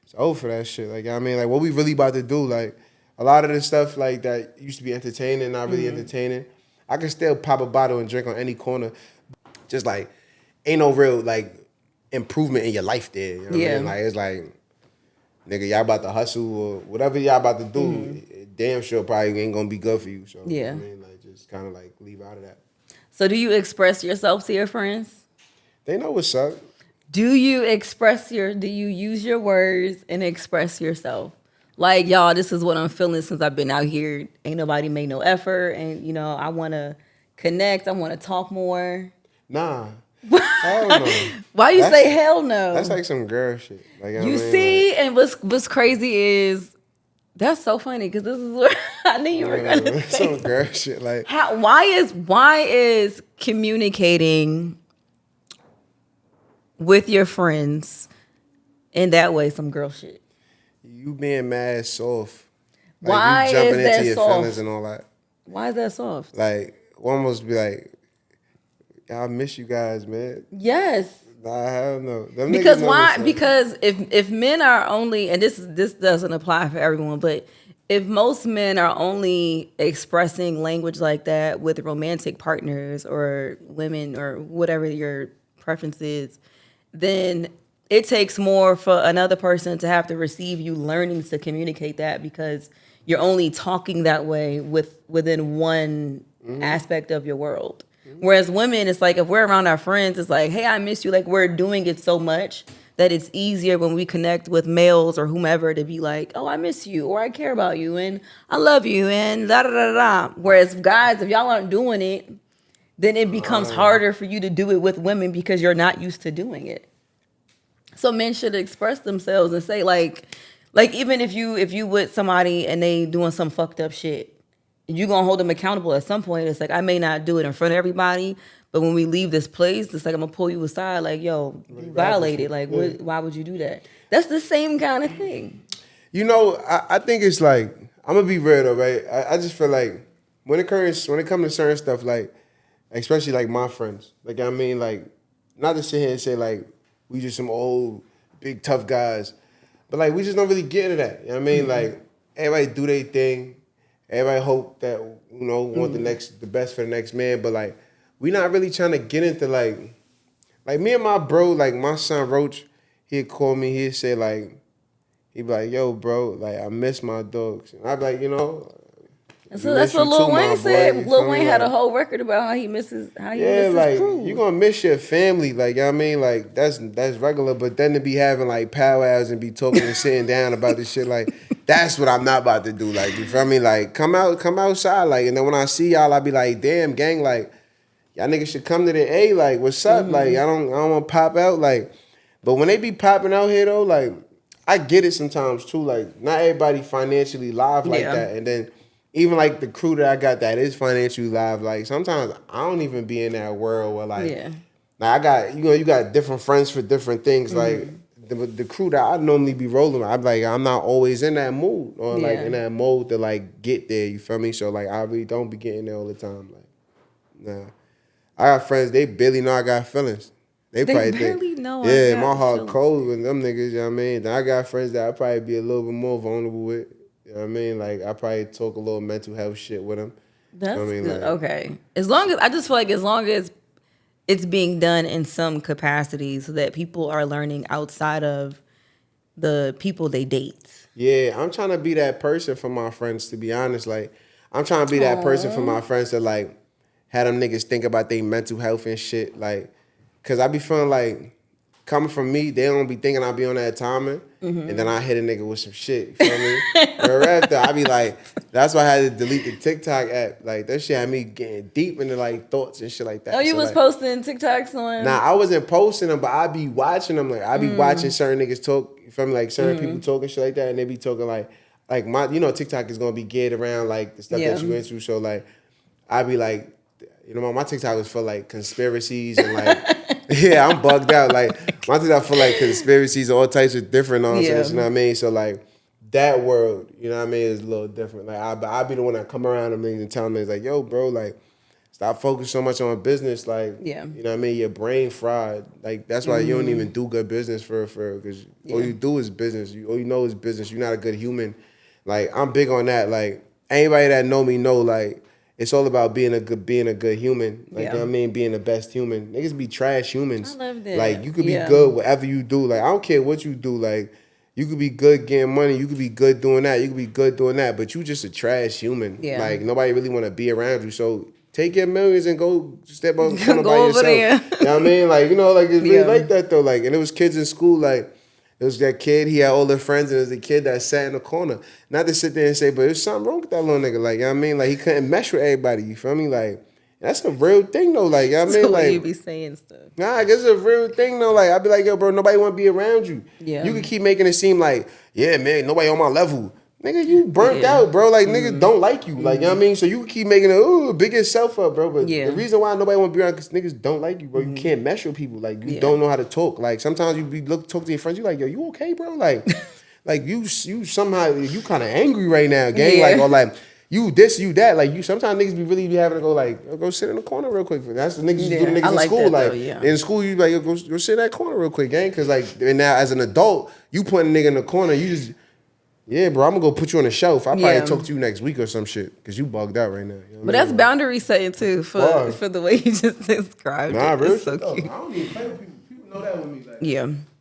it's old for that shit. Like, I mean, like, what we really about to do, like, a lot of the stuff, like, that used to be entertaining, not really entertaining. I can still pop a bottle and drink on any corner. Just, like, ain't no real, like, improvement in your life there. You know what I mean? Like, it's like, nigga, y'all about to hustle or whatever y'all about to do, damn sure probably ain't gonna be good for you. So, I mean, like, just kind of, like, leave out of that. So do you express yourself to your friends? They know what's up. Do you use your words and express yourself? Like, y'all, this is what I'm feeling since I've been out here. Ain't nobody made no effort. And, I want to connect. I want to talk more. Nah. Hell no. Why you say hell no? That's like some girl shit. Like, you see, like, and what's crazy is, that's so funny because this is what I knew you were going to say. Some girl shit. Like, why is communicating with your friends in that way some girl shit? You being mad soft. Like, why you jumping is that into your soft? feelings and all that. Why is that soft? Like, almost be like, I miss you guys, man. Yes. Nah, hell no. Them because niggas why? Because if men are only, and this doesn't apply for everyone, but if most men are only expressing language like that with romantic partners or women or whatever your preference is, then it takes more for another person to have to receive you learning to communicate that because you're only talking that way within one aspect of your world. Whereas women, it's like if we're around our friends, it's like, hey, I miss you. Like, we're doing it so much that it's easier when we connect with males or whomever to be like, oh, I miss you, or I care about you, and I love you, and da da da da. Whereas guys, if y'all aren't doing it, then it becomes harder for you to do it with women because you're not used to doing it. So men should express themselves and say like even if you with somebody and they doing some fucked up shit, you're gonna hold them accountable at some point. It's like, I may not do it in front of everybody, but when we leave this place, it's like I'm gonna pull you aside, like, yo, you violated. Like, why would you do that? That's the same kind of thing. I think it's like, I'm gonna be real though, right? I just feel like when it comes to certain stuff, like, especially like my friends, like, I mean, like, not to sit here and say like we just some old big tough guys, but like we just don't really get into that. You know what I mean? Like, everybody do their thing. Everybody hope that, want the best for the next man, but like we not really trying to get into like me and my bro, like my son Roach, he'd call me, he'd say like, he'd be like, yo bro, like I miss my dogs. And I'd be like, so that's what Lil Wayne said. Lil Wayne had a whole record about how he misses his crew. You gonna miss your family, like, you know what I mean? Like that's regular, but then to be having like powwows and be talking and sitting down about this shit, like that's what I'm not about to do. Like, you feel me? Like come outside, like, and then when I see y'all, I be like, damn gang, like y'all niggas should come to the A, like what's up? Like I don't want to pop out, like, but when they be popping out here though, like I get it sometimes too. Like not everybody financially live like that, and then. Even like the crew that I got that is financially live, like sometimes I don't even be in that world where like, I got you got different friends for different things. Like the crew that I normally be rolling with, I'm not always in that mood or like in that mode to like get there. You feel me? So like I really don't be getting there all the time. Like, nah, I got friends, they barely know I got feelings. They probably barely know. Yeah, my heart cold with them niggas. You know what I mean? Then I got friends that I probably be a little bit more vulnerable with. You know what I mean? Like, I probably talk a little mental health shit with them. That's good. Like, okay. I just feel like as long as it's being done in some capacity so that people are learning outside of the people they date. Yeah, I'm trying to be that person for my friends, to be honest. Like, I'm trying to be that person for my friends that, like, have them niggas think about their mental health and shit. Like, because I be feeling like, coming from me, they don't be thinking I be on that timing. and then I hit a nigga with some shit. You feel me? Remember after I be like, that's why I had to delete the TikTok app. Like that shit had me getting deep into like thoughts and shit like that. Oh, you so, was like, posting TikToks on? Nah, I wasn't posting them, but I be watching them. Like I be watching certain niggas talk. You feel me? Like certain people talking shit like that, and they be talking like my, TikTok is gonna be geared around like the stuff that you into. So like, I be like, my TikTok is for like conspiracies and like, yeah, I'm bugged out. Like my TikTok for like conspiracies, all types of different nonsense. You know what I mean? So like that world, you know what I mean, is a little different. Like I be the one that come around them niggas and tell them it's like, yo, bro, like. Stop focusing so much on business, like you know what I mean. Your brain fried, like that's why you don't even do good business for because all you do is business. All you know is business. You're not a good human. Like I'm big on that. Like anybody that know me know like it's all about being a good human. Like you know what I mean, being the best human. Niggas be trash humans. I love that. Like you could be good whatever you do. Like I don't care what you do. Like you could be good getting money. You could be good doing that. You could be good doing that. But you just a trash human. Yeah. Like nobody really want to be around you. So. Take your millions and go step on the corner by Go yourself. over there. You know what I mean? Like, like it's really like that though. Like, and it was kids in school, like, it was that kid, he had all their friends, and it was the kid that sat in the corner. Not to sit there and say, but there's something wrong with that little nigga. Like, you know what I mean? Like, he couldn't mesh with everybody. You feel me? Like, that's a real thing though. Like, you know what I mean? Like, you be saying stuff. Nah, I guess it's a real thing though. Like, I'd be like, yo, bro, nobody want to be around you. Yeah. You can keep making it seem like, yeah, man, nobody on my level. Nigga, you burnt out, bro. Like, niggas don't like you. Like, you know what I mean? So you keep making it, big yourself up, bro. But the reason why nobody want to be around because niggas don't like you, bro. You can't mesh with people. Like, you don't know how to talk. Like, sometimes you talk to your friends, you like, yo, you okay, bro? Like, like you somehow, you kind of angry right now, gang. Like, or like, you this, you that. Like, you sometimes niggas really be having to go, like, go sit in the corner real quick. That's the niggas do the niggas in school. Like, in school, you like, yo, go sit in that corner real quick, gang. Because, like, and now as an adult, you put a nigga in the corner, you just... Yeah, bro, I'm gonna go put you on the shelf. I'll probably talk to you next week or some shit because you bugged out right now. You know but that's boundary setting too for the way you just described it. Really? It's so cute. I don't even play with people. People know that with me. Like,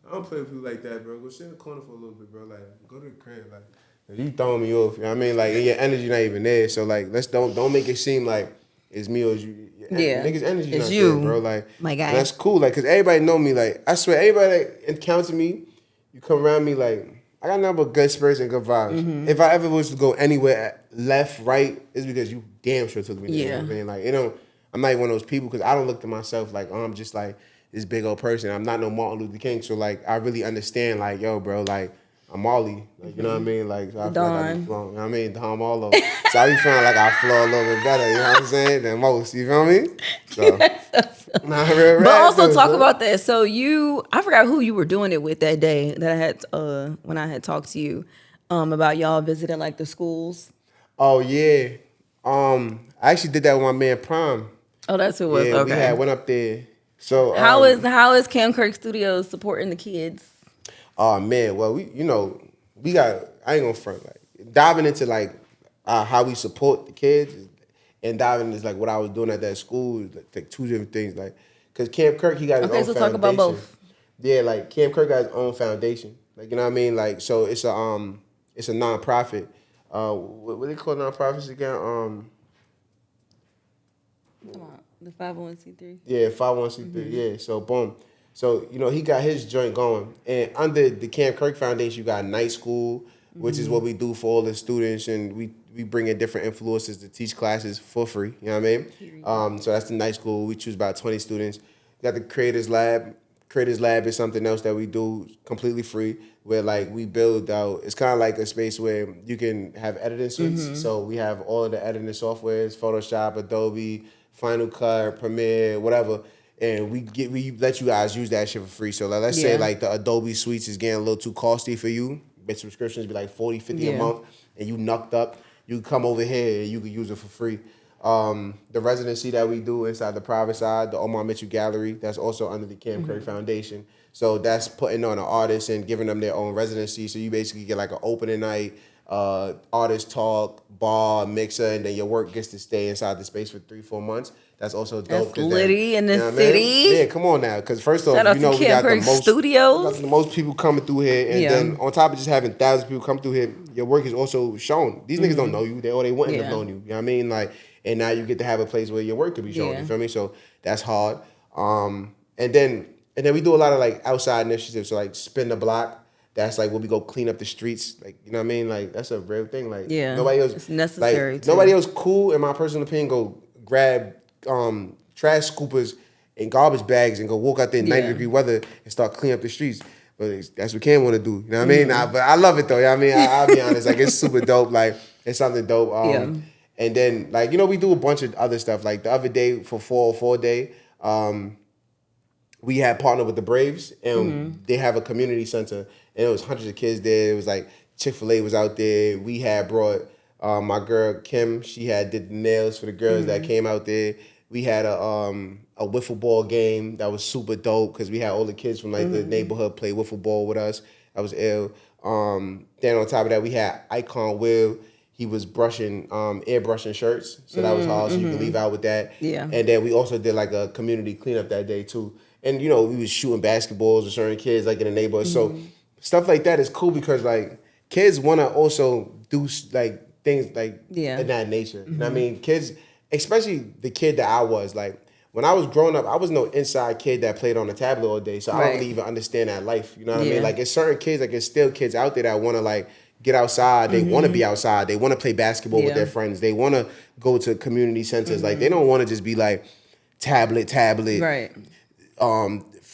I don't play with people like that, bro. Go sit in the corner for a little bit, bro. Like, go to the crib. Like, you throwing me off. You know what I mean? Like, and your energy not even there. So, like, don't make it seem like it's me or you. Niggas' energy it's not you, there, bro. Like, my guy. That's cool. Like, cause everybody know me. Like, I swear, everybody that encounters me, you come around me like. I got nothing but good spirits and good vibes. If I ever was to go anywhere left, right, it's because you damn sure took me there. You know what I mean? Like, I'm not even one of those people because I don't look to myself like, I'm just like this big old person. I'm not no Martin Luther King. So, like, I really understand, like, yo, bro, like, I'm Marley. Like, you know what I mean? Like, so I feel like I be flowing. You know what I mean? Don Marlo. So I be feeling like I flow a little bit better, you know what I'm saying, than most. You feel me? So, but also talk about that. So I forgot who you were doing it with that day that I had when I had talked to you about y'all visiting like the schools. Oh yeah, I actually did that with my man Prime. Oh, that's who it was. Yeah, okay. we went up there. So how is CamKirk Studios supporting the kids? Oh man, well we got. I ain't gonna front like diving into like how we support the kids. And diving is like what I was doing at that school, like two different things. Like, cause CamKirk, he got his own foundation. Okay, so talk about both. Yeah, like CamKirk got his own foundation. Like, you know what I mean? Like, so it's a nonprofit. What they call nonprofits again? Come on, the 501c3. Yeah, 501c3. Yeah. So boom. So he got his joint going, and under the CamKirk Foundation, you got night school, which is what we do for all the students, and we bring in different influencers to teach classes for free. You know what I mean? So that's the night school. We choose about 20 students. We got the Creators Lab. Creators Lab is something else that we do completely free, where like we build out. It's kind of like a space where you can have editing suites. So we have all of the editing softwares: Photoshop, Adobe, Final Cut, Premiere, whatever. And we let you guys use that shit for free. So like, let's say like the Adobe suites is getting a little too costly for you. But subscriptions be like 40, 50 a month, and you knocked up. You come over here and you can use it for free. The residency that we do inside the private side, the Omar Mitchell Gallery, that's also under the CamKirk Foundation. So that's putting on an artist and giving them their own residency. So you basically get like an opening night, artist talk, bar, mixer, and then your work gets to stay inside the space for 3-4 months. That's also dope. That's litty in the city. Yeah, come on now. Because first off, we got the most people coming through here. And then on top of just having thousands of people come through here, your work is also shown. These niggas don't know you. They wouldn't have known you. You know what I mean? Like, and now you get to have a place where your work could be shown. You feel me? So that's hard. And then we do a lot of like outside initiatives. So like Spin the Block. that's like when we go clean up the streets. Like, you know what I mean? Like, that's a real thing. Like, Yeah, nobody else, it's necessary. like, nobody else cool, in my personal opinion, go grab trash scoopers and garbage bags and go walk out there in 90-degree weather and start cleaning up the streets. But that's what Cam want to do. You know what I mean? But I love it though. You know what I mean? I'll be honest. Like, it's super dope. Like, it's something dope. And then, like, you know, we do a bunch of other stuff. Like, the other day for 404 Day, we had partnered with the Braves, and they have a community center, and it was hundreds of kids there. It was like Chick-fil-A was out there. We had brought my girl Kim. She had did the nails for the girls that came out there. We had a wiffle ball game that was super dope because we had all the kids from like the neighborhood play wiffle ball with us. That was ill. Then on top of that, we had Icon Will. He was brushing, airbrushing shirts, so that was hard. So you can leave out with that. Yeah. And then we also did like a community cleanup that day too. And you know, we was shooting basketballs with certain kids like in the neighborhood. So stuff like that is cool because like kids want to also do like things like in that nature. You know what I mean? Kids, especially the kid that I was like. When I was growing up, I was no inside kid that played on a tablet all day, so I don't really even understand that life. You know what I mean? Like, it's certain kids, like, there's still kids out there that want to, like, get outside. They want to be outside. They want to play basketball with their friends. They want to go to community centers. Like, they don't want to just be, like, tablet, Right.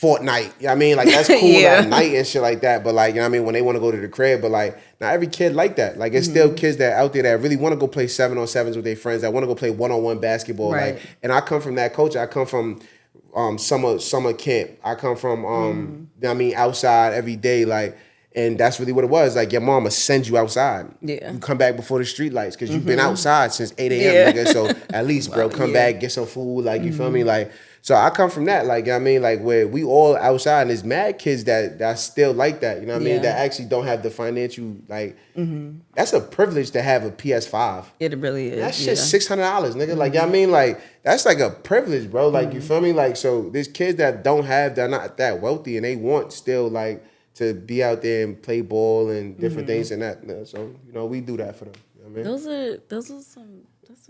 Fortnite. You know what I mean? Like, that's cool at night and shit like that. But, like, you know what I mean? When they want to go to the crib. But, like, not every kid like that. Like, it's still kids that out there that really want to go play 7-on-7s with their friends, that want to go play one-on-one basketball. Right. Like, and I come from that culture. I come from summer camp. I come from, you know what I mean, outside every day. Like, and that's really what it was. Like, your mama sends you outside. Yeah. You come back before the street lights because you've been outside since 8 a.m., nigga. So at least, bro, come back, get some food. Like, you feel me? Like, so I come from that. Like, you know what I mean? Like, where we all outside, and there's mad kids that still like that. You know what I mean? That actually don't have the financial, like, that's a privilege to have a PS5. It really is. That shit's $600, nigga. Like, you know what I mean? Like, that's like a privilege, bro. Like, you feel me? Like, so there's kids that don't have, they're not that wealthy, and they want still, like, to be out there and play ball and different things and that. So, you know, we do that for them. You know what I mean? Those are some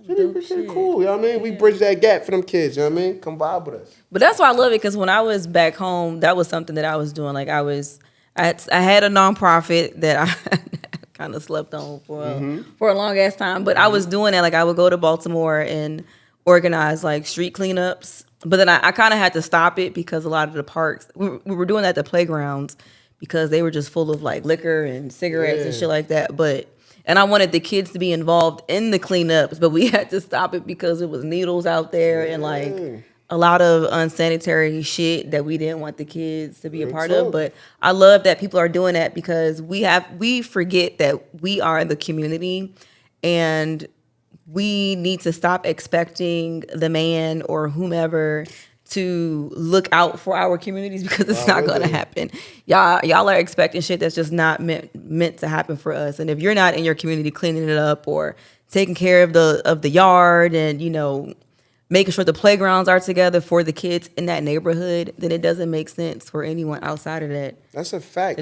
dope shit. Cool, you know what I mean? We bridge that gap for them kids, you know what I mean? Come vibe with us. But that's why I love it, because when I was back home, that was something that I was doing. Like, I had a nonprofit that I kind of slept on for a long ass time. But I was doing that. Like, I would go to Baltimore and organize like street cleanups. But then I kind of had to stop it because a lot of the parks, we were doing that at the playgrounds because they were just full of like liquor and cigarettes and shit like that. And I wanted the kids to be involved in the cleanups, but we had to stop it because it was needles out there and like a lot of unsanitary shit that we didn't want the kids to be a part of. But I love that people are doing that because we forget that we are the community, and we need to stop expecting the man or whomever to look out for our communities because it's not going to happen. Y'all are expecting shit that's just not meant to happen for us. And if you're not in your community cleaning it up or taking care of the yard and, you know, making sure the playgrounds are together for the kids in that neighborhood, then it doesn't make sense for anyone outside of that. That's a fact.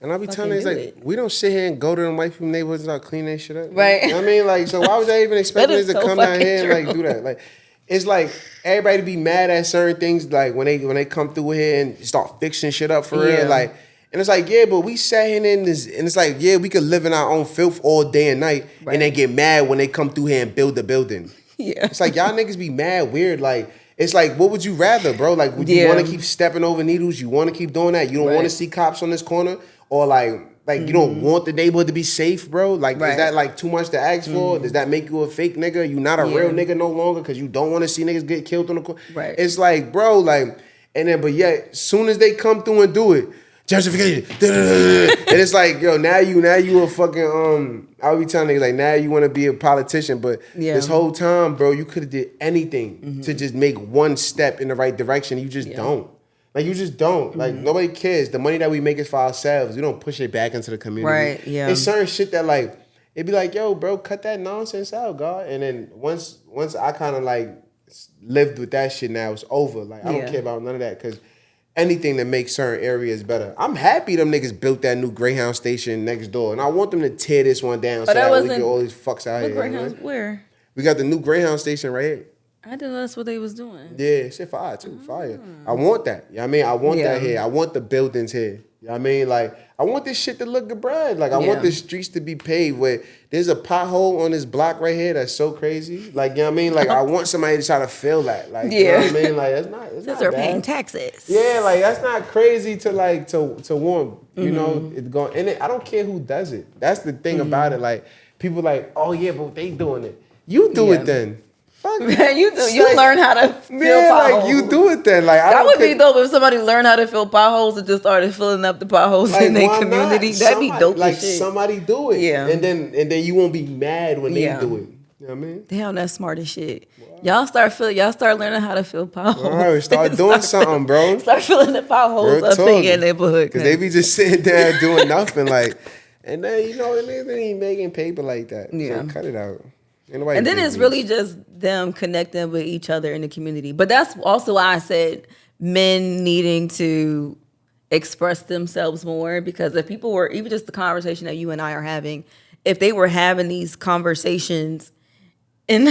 And I'll be telling you, like, we don't sit here and go to them white people neighborhoods and start cleaning that shit up. Right. You know what I mean? Like, so why was I even expecting us to come down here and, like, do that? Like, it's like everybody to be mad at certain things, like when they come through here and start fixing shit up for real, like, and it's like, yeah, but we sat here in this, and it's like, yeah, we could live in our own filth all day and night, and they get mad when they come through here and build the building. Yeah, it's like y'all niggas be mad weird, like. It's like, what would you rather, bro? Like, would you want to keep stepping over needles? You want to keep doing that? You don't want to see cops on this corner, or like you don't want the neighborhood to be safe, bro? Like, is that like too much to ask for? Does that make you a fake nigga? You not a real nigga no longer because you don't want to see niggas get killed on the corner? Right. It's like, bro, like, and then, but yet, soon as they come through and do it, justification, and it's like, yo, now you a fucking I'll be telling niggas like, now you want to be a politician, but this whole time, bro, you could have did anything to just make one step in the right direction. You just don't. Like, you just don't. Like, nobody cares. The money that we make is for ourselves. We don't push it back into the community. Right, yeah. It's certain shit that, like, it'd be like, yo, bro, cut that nonsense out, God. And then once I kind of, like, lived with that shit now, it's over. Like, I don't care about none of that because anything that makes certain areas better. I'm happy them niggas built that new Greyhound station next door. And I want them to tear this one down so that we get all these fucks out here. Greyhound, where? We got the new Greyhound station right here. I didn't know that's what they was doing. Yeah, shit fire too, fire. I want that. You know what I mean? I want that here. I want the buildings here. You know what I mean? Like, I want this shit to look good, bread. Like, I want the streets to be paved where there's a pothole on this block right here that's so crazy. Like, you know what I mean? Like, I want somebody to try to fill that. Like, you know what I mean? Like, it's not they're bad. paying taxes. Yeah, like, that's not crazy to want, you know, it going. And I don't care who does it. That's the thing about it. Like, people like, oh, yeah, but they doing it. You do it then. Fuck. You learn how to fill potholes. Like you do it then. Like that would be dope if somebody learned how to fill potholes and just started filling up the potholes in their community. That'd be dope. Like as shit. somebody do it. Yeah. And then you won't be mad when they do it. You know what I mean? Damn, that's smart as shit. Wow. Y'all start learning how to fill potholes. All right, start doing something, bro. Start filling the potholes up in your neighborhood. Because they be just sitting there doing nothing, like, and then you know they ain't making paper like that. Yeah, so cut it out. And then it's really just them connecting with each other in the community. But that's also why I said men needing to express themselves more, because if people were, even just the conversation that you and I are having, if they were having these conversations in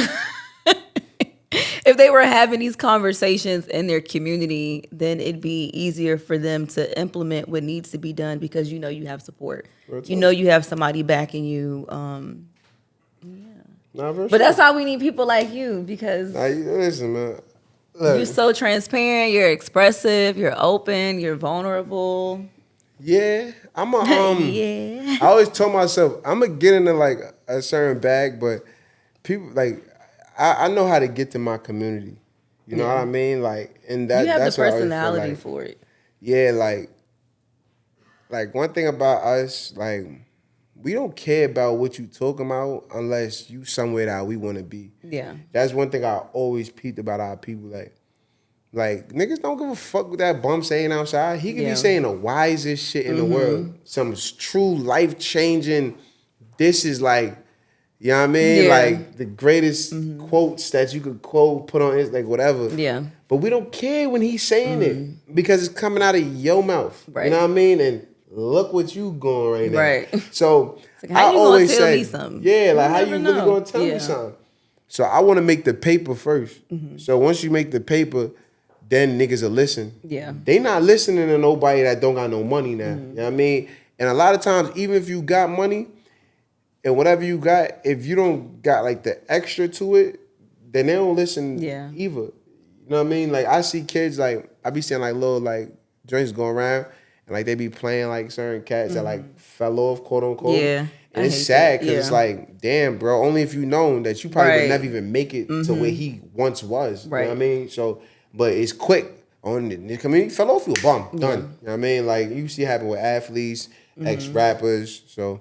if they were having these conversations in their community, then it'd be easier for them to implement what needs to be done, because you know you have support. You know you have somebody backing you. But that's why we need people like you, because listen, man. Look. You're so transparent, you're expressive, you're open, you're vulnerable. Yeah. I'm a yeah. I always told myself I'm gonna get into like a certain bag, but people like I know how to get to my community. You know what I mean? Like, and that you have that's the personality for it. Yeah, like one thing about us, like, we don't care about what you talking about unless you somewhere that we want to be. Yeah. That's one thing I always peeped about our people. Like niggas don't give a fuck what that bum saying outside. He could be saying the wisest shit in the world. Some true life-changing, this is like, you know what I mean? Yeah. Like the greatest quotes that you could quote, put on it, like whatever. Yeah. But we don't care when he's saying it, because it's coming out of your mouth. Right. You know what I mean? And look what you going right now. Right. So like, how I you always gonna tell say, me something? yeah, like how you really gonna tell me something? So I want to make the paper first. So once you make the paper, then niggas will listen. Yeah. They not listening to nobody that don't got no money now. You know what I mean? And a lot of times, even if you got money and whatever you got, if you don't got like the extra to it, then they don't listen either. You know what I mean? Like I see kids, like I be seeing like little like joints going around, and like they be playing like certain cats that like fell off, quote unquote. Yeah. And it's sad because it's like, damn, bro, only if you known that you probably would never even make it to where he once was. You know what I mean? So, but it's quick. On the community, fell off, you a bum. Done. You know what I mean? Like, you see it happen with athletes, ex-rappers. So,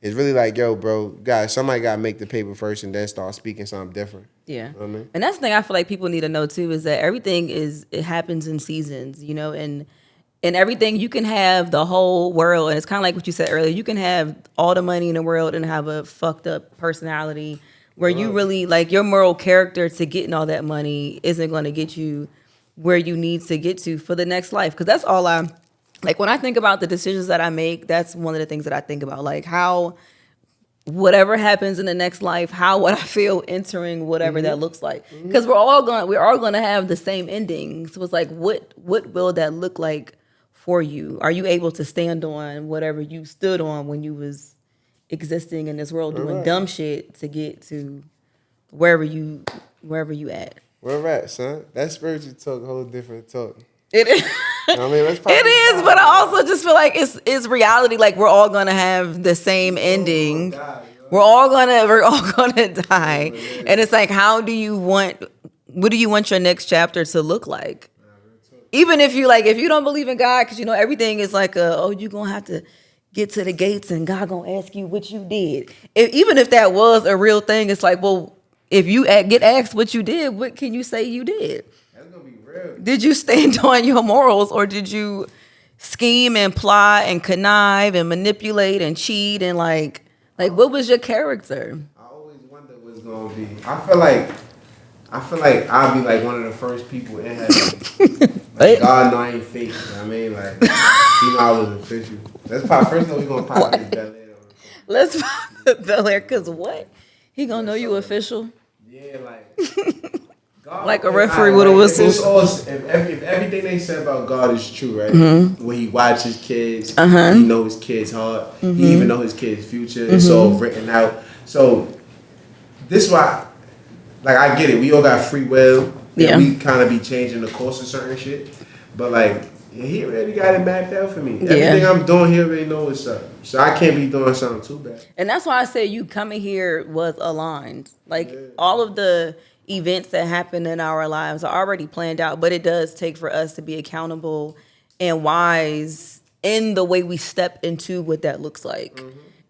it's really like, yo, bro, guys, somebody got to make the paper first and then start speaking something different. Yeah. You know what I mean? And that's the thing I feel like people need to know, too, is that everything it happens in seasons, you know, and everything, you can have the whole world, and it's kind of like what you said earlier, you can have all the money in the world and have a fucked up personality where you really, like, your moral character to getting all that money isn't going to get you where you need to get to for the next life. Because that's all like when I think about the decisions that I make, that's one of the things that I think about. Like how whatever happens in the next life, how would I feel entering whatever that looks like? Because we're all gonna have the same ending. So it's like, what will that look like for you? Are you able to stand on whatever you stood on when you was existing in this world doing dumb shit to get to wherever you at? Where we're at, son. That spiritual talk, whole different talk. It is. You know what I mean? Let's it is, but I also just feel like it's reality. Like we're all gonna have the same ending. We're all gonna die, and it's like, what do you want your next chapter to look like? Even if you don't believe in God, because you know everything is like you're gonna have to get to the gates and God gonna ask you what you did. Even if that was a real thing, it's like, well, if you get asked what you did, what can you say you did? That's gonna be real. Did you stand on your morals, or did you scheme and plot and connive and manipulate and cheat and like what was your character? I always wonder what's gonna be. I feel like I'll be like one of the first people in heaven. Like, God know I ain't fake. You know what I mean? Like, he know I was official. That's probably first thing we're gonna pop this Bel Air. Let's pop the Bel Air, cause what? He gonna know you official? Yeah, like Like a referee with a whistle. If everything they said about God is true, right? When he watches kids, he knows his kids' heart. He even knows his kids' future. It's all written out. So this why, like, I get it. We all got free will. Yeah. And we kind of be changing the course of certain shit. But like, he already got it mapped out for me. Everything I'm doing, he already know what's up. So I can't be doing something too bad. And that's why I said you coming here was aligned. Like all of the events that happen in our lives are already planned out, but it does take for us to be accountable and wise in the way we step into what that looks like.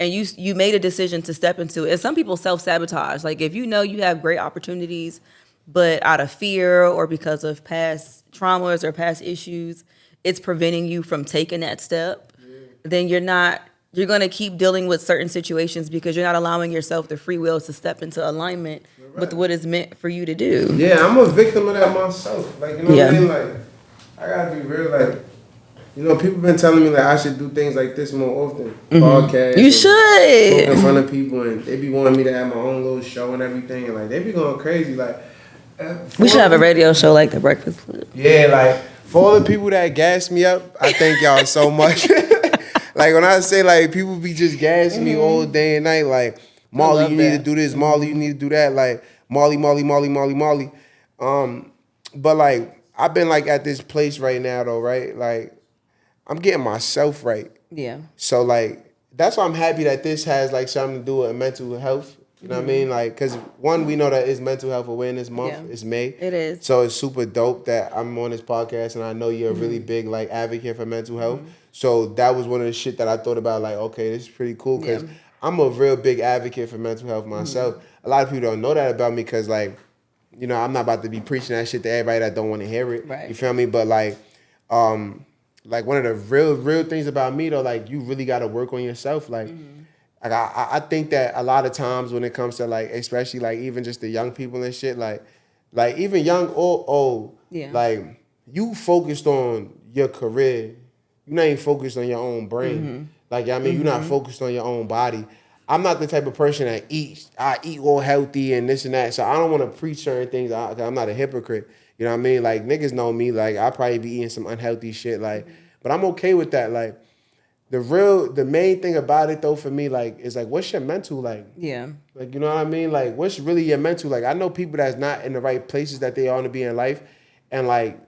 And you made a decision to step into it. And some people self-sabotage. Like if you know you have great opportunities, but out of fear or because of past traumas or past issues, it's preventing you from taking that step, then you're going to keep dealing with certain situations because you're not allowing yourself the free will to step into alignment with what is meant for you to do. Yeah, I'm a victim of that myself. Like, you know what I mean? Like, I gotta be real. Like, you know, people been telling me like I should do things like this more often. Podcasts. You should. Talk in front of people, and they be wanting me to have my own little show and everything. And like, they be going crazy. Like, we should have a radio show like The Breakfast Club. Yeah, like, for all the people that gas me up, I thank y'all so much. Like, when I say, like, people be just gassing me all day and night, like, Marley, you need to do this. Marley, you need to do that. Like, Marley. But, like, I've been, like, at this place right now, though, right? Like, I'm getting myself right. Yeah. So, like, that's why I'm happy that this has, like, something to do with mental health. You know what I mean? Like, because one, we know that it's Mental Health Awareness Month. Yeah. It's May. It is. So it's super dope that I'm on this podcast, and I know you're a really big, like, advocate for mental health. So that was one of the shit that I thought about, like, okay, this is pretty cool, because I'm a real big advocate for mental health myself. A lot of people don't know that about me because, like, you know, I'm not about to be preaching that shit to everybody that don't want to hear it. Right. You feel me? But, like one of the real things about me, though, like, you really got to work on yourself, like, like I think that a lot of times when it comes to, like, especially, like, even just the young people and shit, like even young or old, like, you focused on your career. You're not even focused on your own brain. Like, I mean, you're not focused on your own body. I'm not the type of person that I eat all healthy and this and that. So I don't want to preach certain things. I'm not a hypocrite. You know what I mean? Like, niggas know me. Like, I probably be eating some unhealthy shit. Like, but I'm okay with that. Like, the main thing about it, though, for me, like, is, like, what's your mental, like? Yeah. Like, you know what I mean? Like, what's really your mental? Like, I know people that's not in the right places that they want to be in life, and, like,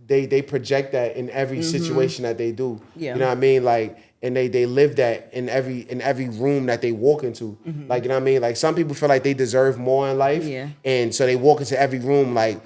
they project that in every situation that they do. Yeah. You know what I mean? Like, and they live that in every room that they walk into. Like, you know what I mean? Like, some people feel like they deserve more in life. Yeah. And so they walk into every room like,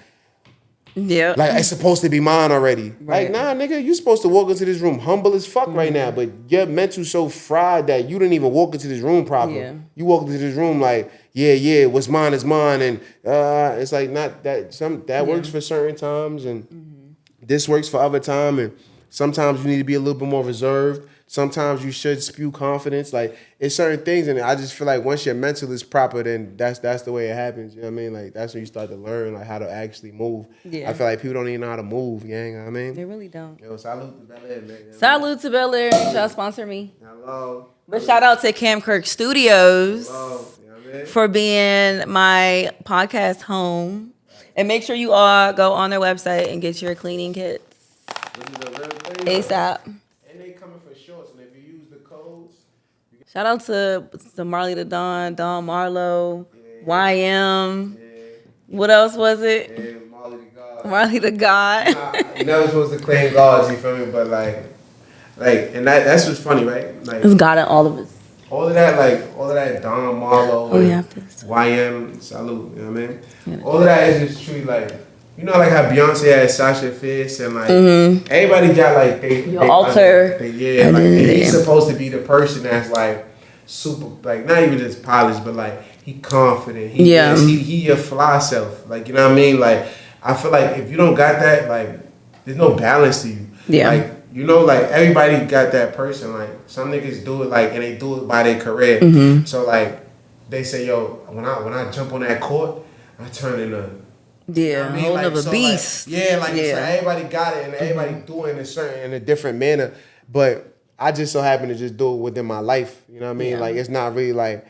like, it's supposed to be mine already. Right. Like, nah, nigga, you supposed to walk into this room humble as fuck right now, but your mental so fried that you didn't even walk into this room proper. Yeah. You walk into this room like, yeah, what's mine is mine, and it's like not that that works for certain times, and this works for other time, and sometimes you need to be a little bit more reserved. Sometimes you should spew confidence. Like, it's certain things, and I just feel like once your mental is proper, then that's the way it happens. You know what I mean? Like, that's when you start to learn, like, how to actually move. Yeah. I feel like people don't even know how to move, gang. You know what I mean? They really don't. Yo, salute to Bel Air, man. Salute to Bel Air. Y'all sponsor me. Hello. But shout out to CamKirk Studios for being my podcast home. And make sure you all go on their website and get your cleaning kits ASAP. Shout out to Marley the Don Marlo, YM. What else was it? Yeah, Marley the God. Marley the God. You're never supposed to claim gods, you feel me? But like, and that's what's funny, right? Like, it's God in all of us. All of that Don Marlo, YM, salute, you know what I mean? Yeah. All of that is just true, like, you know, like how Beyonce had Sasha Fierce, and like everybody got like they alter. Like, he's supposed to be the person that's like super, like, not even just polished, but like he confident. He your fly self. Like, you know what I mean? Like, I feel like if you don't got that, like, there's no balance to you. Yeah. Like, you know, like, everybody got that person. Like, some niggas do it, like, and they do it by their career. So like, they say, yo, when I jump on that court, I turn into whole nother beast. Like, so everybody got it, and everybody doing it in a different manner. But I just so happen to just do it within my life. You know what I mean? Yeah. Like, it's not really like,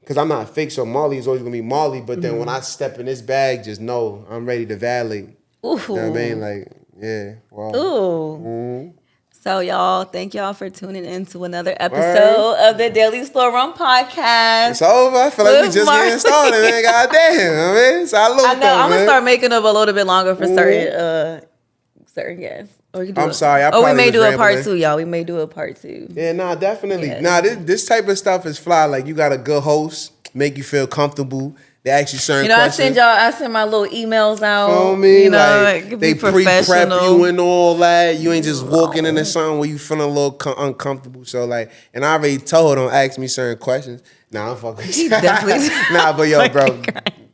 because I'm not fake, so Marley is always gonna be Marley. But then when I step in this bag, just know I'm ready to validate. Ooh. You know what I mean? Like, yeah. Wow. Ooh. So y'all, thank y'all for tuning in to another episode of the Daily Store Run Podcast. It's over. I feel like we with just Marley. getting started, man. Goddamn, I mean, salute. I know. I'm gonna man. start making them a little bit longer for certain guests. Or we can do I'm sorry. I we probably may was do a part rambling. 2, y'all. We may do a part 2. Yeah, nah, definitely. Yeah. Nah, this type of stuff is fly. Like, you got a good host, make you feel comfortable. They ask you certain You know, questions. I send my little emails out. Feel me? You know, Like, like, they be pre-prep professional. you and all that. You ain't just walking into something where you feeling a little uncomfortable. So, like, and I already told her, don't ask me certain questions. Nah, I'm fucking. He definitely. Nah, but yo, bro.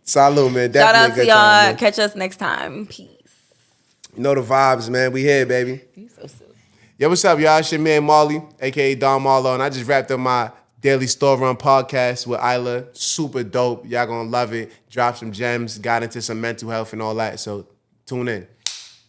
Salute, man. Shout Definitely out a to good y'all. time, man. Catch us next time. Peace. You know the vibes, man. We here, baby. You so silly. Yo, what's up, y'all? It's your man Marley, a.k.a. Don Marlo, and I just wrapped up my Daily Store Run podcast with Aaila. Super dope. Y'all gonna love it. Drop some gems, got into some mental health and all that, so tune in.